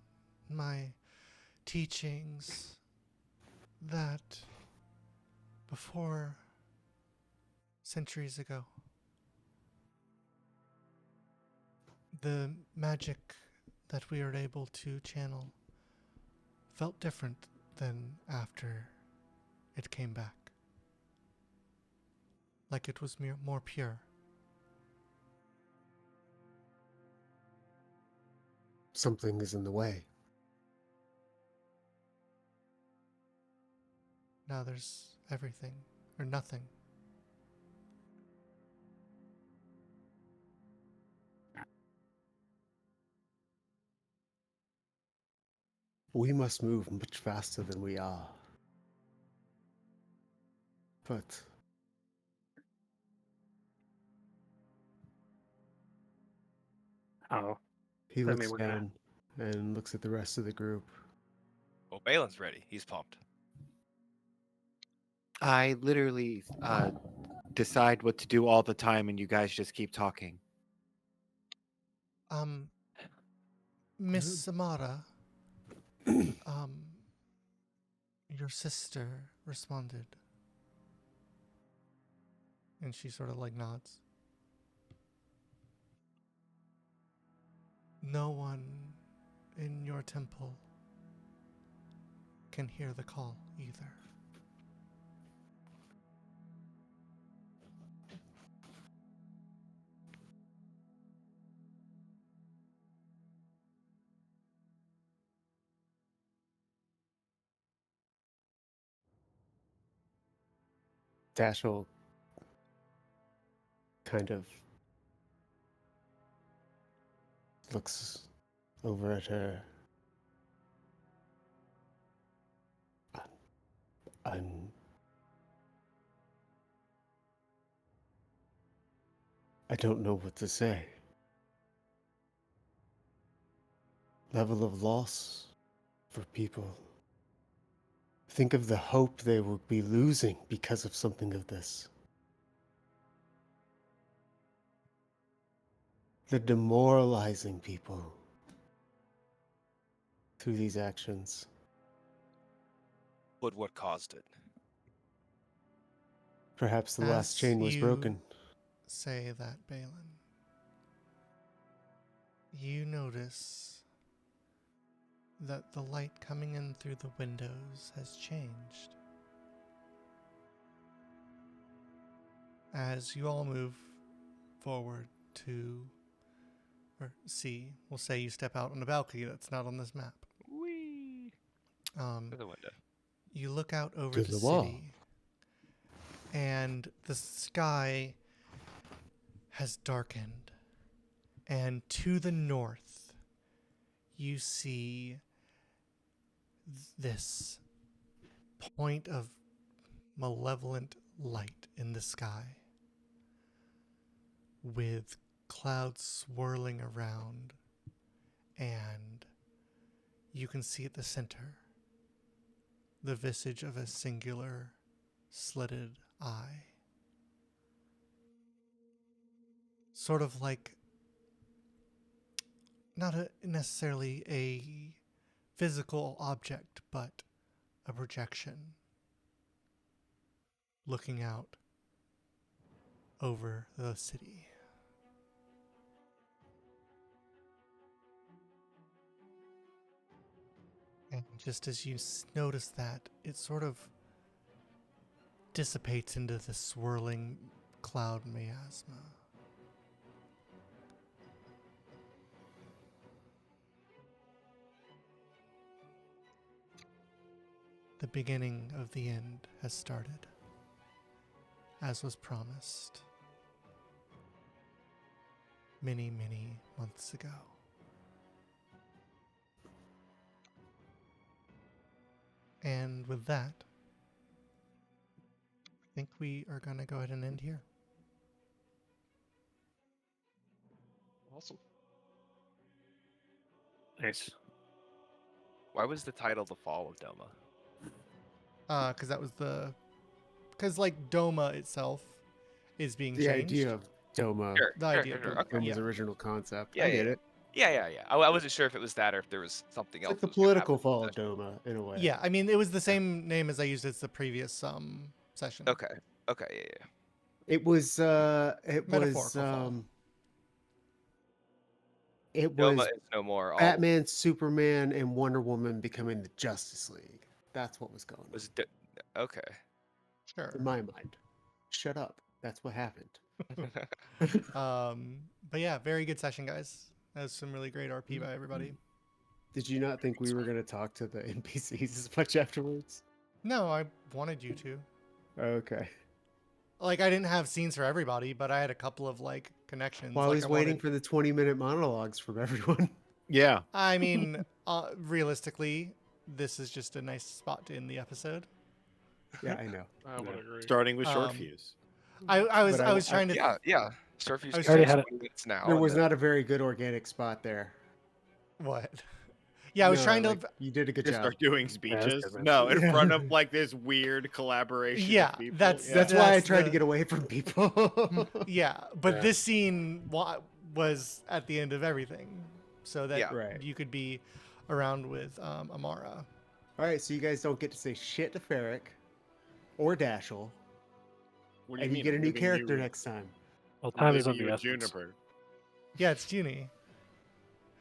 my teachings that before, centuries ago, The magic that we are able to channel felt different than after it came back. Like it was more pure. Something is in the way. Now there's everything or nothing. We must move much faster than we are. But Oh, he I mean, looks we're gonna. down and looks at the rest of the group. Well, Balin's ready. He's pumped. I literally decide what to do all the time, and you guys just keep talking. Miss Samara, your sister responded. And she sort of like nods. No one in your temple can hear the call either. Dashel kind of looks over at her. I'm I don't know what to say. Level of loss for people. Think of the hope they will be losing because of something of this. The demoralizing people through these actions. But what caused it? Perhaps the last As chain was you broken. say that, Balin, you notice that the light coming in through the windows has changed. As you all move forward to, or see, we'll say you step out on a balcony that's not on this map. Whee! Um, To the window. you look out over To the the wall. city, and the sky has darkened. And to the north, you see this point of malevolent light in the sky with clouds swirling around, and you can see at the center the visage of a singular slitted eye. Sort of like not necessarily a physical object, but a projection looking out over the city. And just as you notice that, it sort of dissipates into the swirling cloud miasma. The beginning of the end has started, as was promised many, many months ago. And with that, I think we are going to go ahead and end here. Awesome. Nice. Why was the title The Fall of Doma? Because that was because like Doma itself is being The changed. idea of Doma. The idea of Doma. Okay. Doma's Yeah. original concept. Yeah, I get yeah. it. Yeah. I wasn't sure if it was that or if there was something It's else. like the that was gonna political happen. fall of Doma, in a way. Yeah, I mean, it was the same name as I used as the previous session. Okay. Yeah. It was Metaphorical fall. It Noma was is no more. All Batman, Superman, and Wonder Woman becoming the Justice League. That's what was going on was okay. Sure. in my mind. Shut up. That's what happened. But yeah, very good session, guys. That was some really great RP by everybody. Did you not think we were going to talk to the NPCs as much afterwards? No, I wanted you to. Okay. Like, I didn't have scenes for everybody, but I had a couple of like connections. Well, I like was I waiting wanted. for the 20-minute monologues from everyone. Yeah. I mean, realistically, this is just a nice spot to end the episode. Yeah, I know. I would Yeah. agree. Starting with short Um, fuse. I was But I was trying to. Yeah. Starfuse I was can already have had 20 minutes now. There and was then- not a very good organic spot there. What? Yeah, I was No, trying like, to. you did a good Just job. start doing that's speeches. good, man. No, in Yeah. front of like this weird collaboration Yeah, of people. that's- yeah. That's why I That's tried the- to get away from people. Yeah, but Yeah. this scene was at the end of everything, so that Yeah. Right. you could be around with Amara. All right, so you guys don't get to say shit to Ferric or Dashel, What do you and mean? you get a I'm new leaving character you- next time. Well, I'm time is of leaving the you a essence. Juniper. Yeah, it's Junie.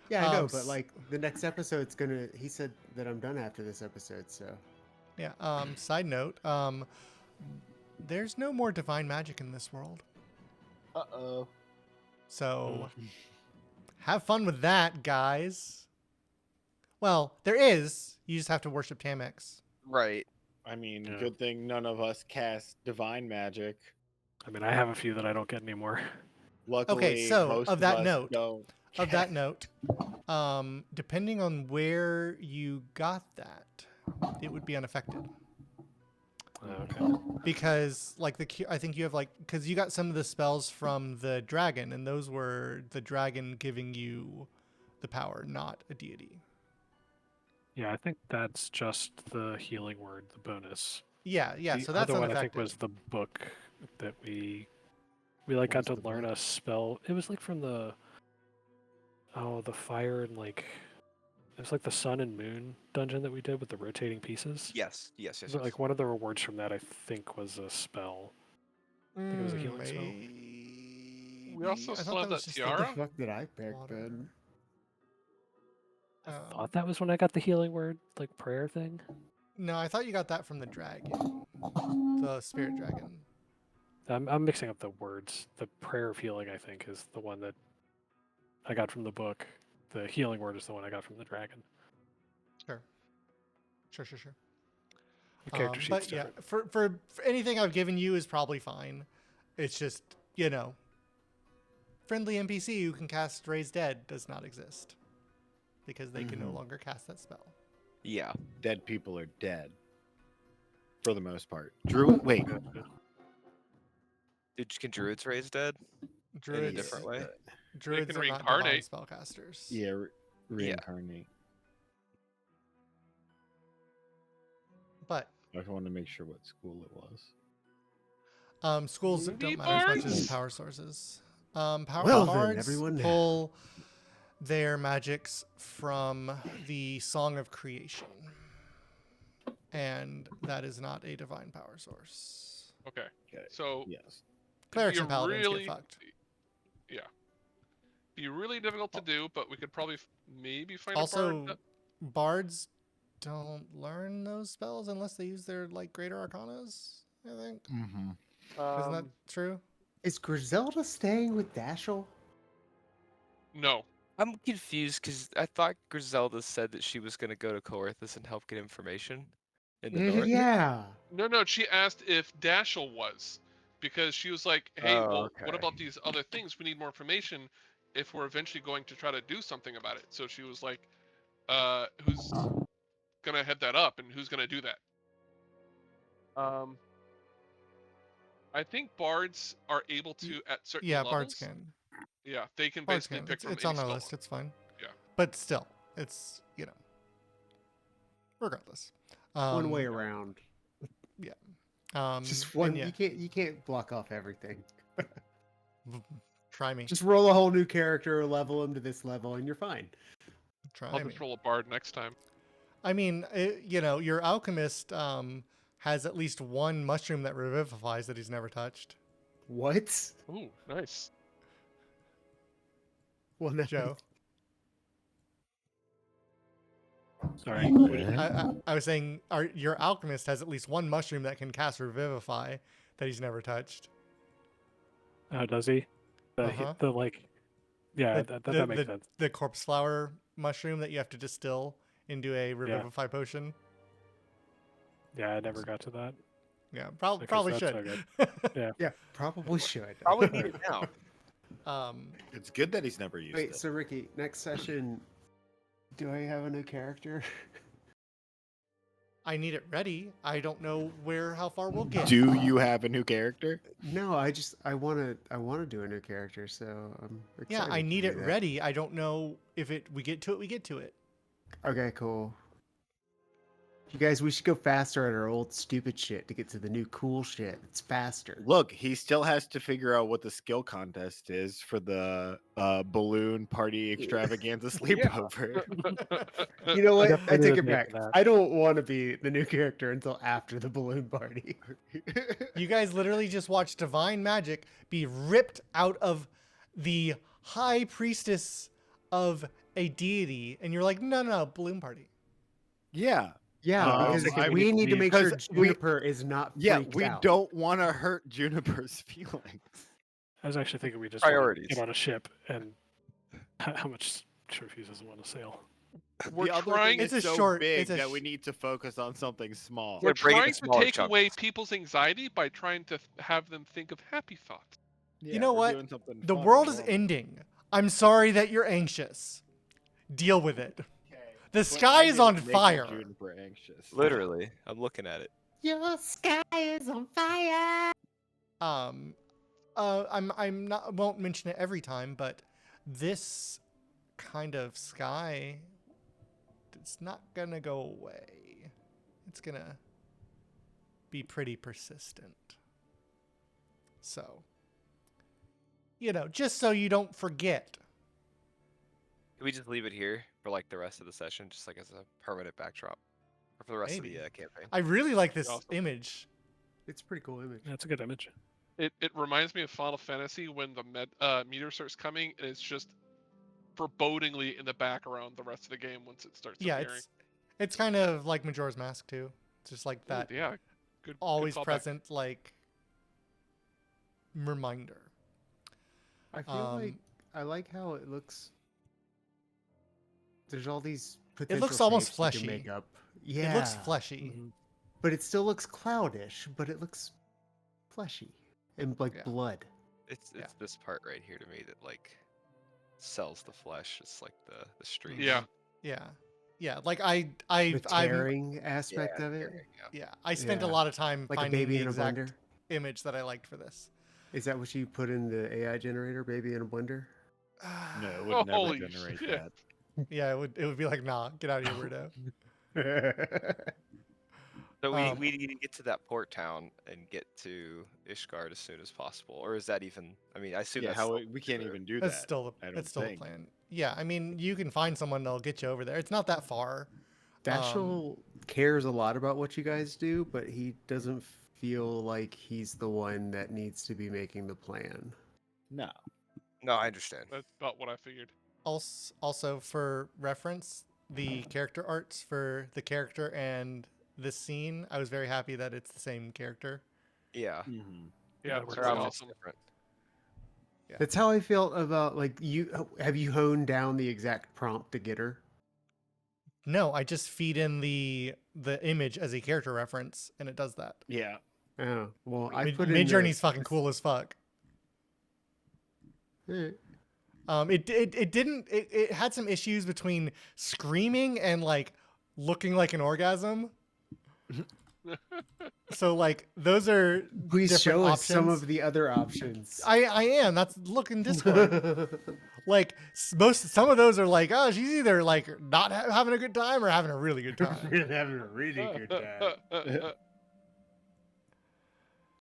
Yeah, I know, Um, but like the next episode's gonna. He said that I'm done after this episode, so. Yeah. Side note. There's no more divine magic in this world, Uh-oh. so have fun with that, guys. Well, there is. You just have to worship Tamex. Right. I mean, Yeah. good thing none of us cast divine magic. I mean, I have a few that I don't get anymore. Luckily, so, most of that us note- don't. Of that note, depending on where you got that, it would be unaffected. Okay. Because like I think you have like because you got some of the spells from the dragon, and those were the dragon giving you the power, not a deity. Yeah, I think that's just the healing word, the bonus. Yeah. The So that's other one I think unaffected. was the book that we like got What to was the learn book? a spell. It was like from the the fire and like it was like the sun and moon dungeon that we did with the rotating pieces. Yes. Yes. Yes. But, yes. like one of the rewards from that I think was a spell. think it was a healing spell. We also I still thought have that was that just What the tiara. fuck did I pick Water. then? I thought that was when I got the healing word, like prayer thing. No, I thought you got that from the dragon, the spirit dragon. I'm mixing up the words. The prayer of healing, I think, is the one that I got from the book. The healing word is the one I got from the dragon. Sure. The character sheet's But yeah, different. for anything I've given you is probably fine. It's just friendly NPC who can cast Raise Dead does not exist because they can no Mhm. longer cast that spell. Yeah. Dead people are dead. For the most part. Drew, wait. Can druids raise dead in a Druids, different way? druids can are not divine reincarnate. spellcasters. Yeah, reincarnate. But I just wanted to make sure what school it was. schools Maybe don't matter as much as bards? power sources. Power Well then, bards everyone. pull their magics from the Song of Creation, and that is not a divine power source. Okay. Okay. So Yes. Clerics be and paladins really, get fucked. yeah, be really difficult to do, but we could probably maybe find Also, a bard. bards don't learn those spells unless they use their like greater arcanas. I think Mm-hmm. isn't that true? Is Griselda staying with Dashel? No. I'm confused because I thought Griselda said that she was going to go to Coerthus and help get information in the north. Yeah. No. She asked if Dashel was, because she was like, "Hey, Oh, well, what okay. about these other things? We need more information if we're eventually going to try to do something about it." So she was like, "Who's gonna head that up, and who's gonna do that?" I think bards are able to at certain Yeah, levels. bards can. Yeah, they can Bards basically can. pick It's, from it's any on our spell list. book. It's fine. Yeah. But still, it's regardless. One way around. Just one. and yeah, You can't block off everything. try me. Just roll a whole new character, level him to this level, and you're fine. Try I'll me. just roll a bard next time. I mean, your alchemist has at least one mushroom that revivifies that he's never touched. What? Ooh, nice. Well, no. Joe. Sorry. I was saying your alchemist has at least one mushroom that can cast Revivify that he's never touched. Oh, does he? Uh-huh. The like, yeah, The, that makes sense. the corpse flower mushroom that you have to distill into a Revivify potion. Yeah, I never got to that. Yeah, Because probably that's should. so good. Yeah. Yeah, probably should. Probably need it now. It's good that he's never used Wait, it. so Ricky, next session, do I have a new character? I need it ready. I don't know how far we'll get. Do you have a new character? No, I wanna do a new character, so I'm Yeah, excited. I to need do it that. ready. I don't know if we get to it. Okay, cool. You guys, we should go faster at our old stupid shit to get to the new cool shit. It's faster. Look, he still has to figure out what the skill contest is for the balloon party extravaganza sleepover. You know what? I Definitely take didn't it make back. that. I don't want to be the new character until after the balloon party. You guys literally just watched divine magic be ripped out of the high priestess of a deity, and you're like, no, balloon party. Yeah. Yeah, because I we need to make sure because we- Juniper is not Yeah, freaked we out. don't want to hurt Juniper's feelings. I was actually thinking we just want to Priorities. get on a ship and how much Syracuse doesn't want to sail. We're the other trying. thing It's is a so short- big it's a that sh- we need to focus on something small. We're break it trying into to smaller take chunks. away people's anxiety by trying to have them think of happy thoughts. Yeah, You know we're what? doing something The fun world and is normal. ending. I'm sorry that you're anxious. Deal with it. The But sky I is didn't on make fire. Juniper anxious. Literally, I'm looking at it. Your sky is on fire. I'm not won't mention it every time, but this kind of sky, it's not gonna go away. It's gonna be pretty persistent. So, just so you don't forget. Can we just leave it here for like the rest of the session, just like as a permanent backdrop, or for the rest Maybe. of the campaign? I really like this Awesome. image. It's a pretty cool image. That's a good image. It reminds me of Final Fantasy when the meteor starts coming and it's just forebodingly in the background the rest of the game once it starts Yeah, appearing. it's kind of like Majora's Mask too. It's just like Ooh, that yeah, good. always good callback. present like reminder. I feel like I like how it looks. There's all these potential looks almost shapes you can fleshy. make up. Yeah, It looks fleshy. Mhm. but it still looks cloudish. But it looks fleshy and like Yeah. blood. It's Yeah. this part right here to me that like sells the flesh. It's like the stream. Yeah. Yeah. Like I The I've tearing aspect of it. yeah, I spent a Yeah. lot of time Like a finding baby the in a exact blender. image that I liked for this. Is that what you put in the AI generator? Baby in a blender. No, it would never Holy generate shit. that. Yeah, it would be like, nah, get out of here, weirdo. So we Um, we need to get to that port town and get to Ishgard as soon as possible, or is that even? I mean, I assume Yeah, that's how still we can't the- even do That's that. still I don't that's still think. the plan. Yeah, I mean, you can find someone that'll get you over there. It's not that far. Dashel cares a lot about what you guys do, but he doesn't feel like he's the one that needs to be making the plan. No. No, I understand. That's about what I figured. Also for reference, the character arts for the character and this scene, I was very happy that it's the same character. Yeah, Mm-hmm. Yeah, it it's works their really out. outfit's awesome. different. That's how I felt about like you. Have you honed down the exact prompt to get her? No, I just feed in the image as a character reference, and it does that. Yeah. Oh well, I Mid put in the- Journey's fucking cool as fuck. Eh, It had some issues between screaming and like looking like an orgasm. So like those are Please different show us some options. of the other options. I am. That's look in Discord. Like some of those are like, oh, she's either like not having a good time or having a really good time. We're having a really good time.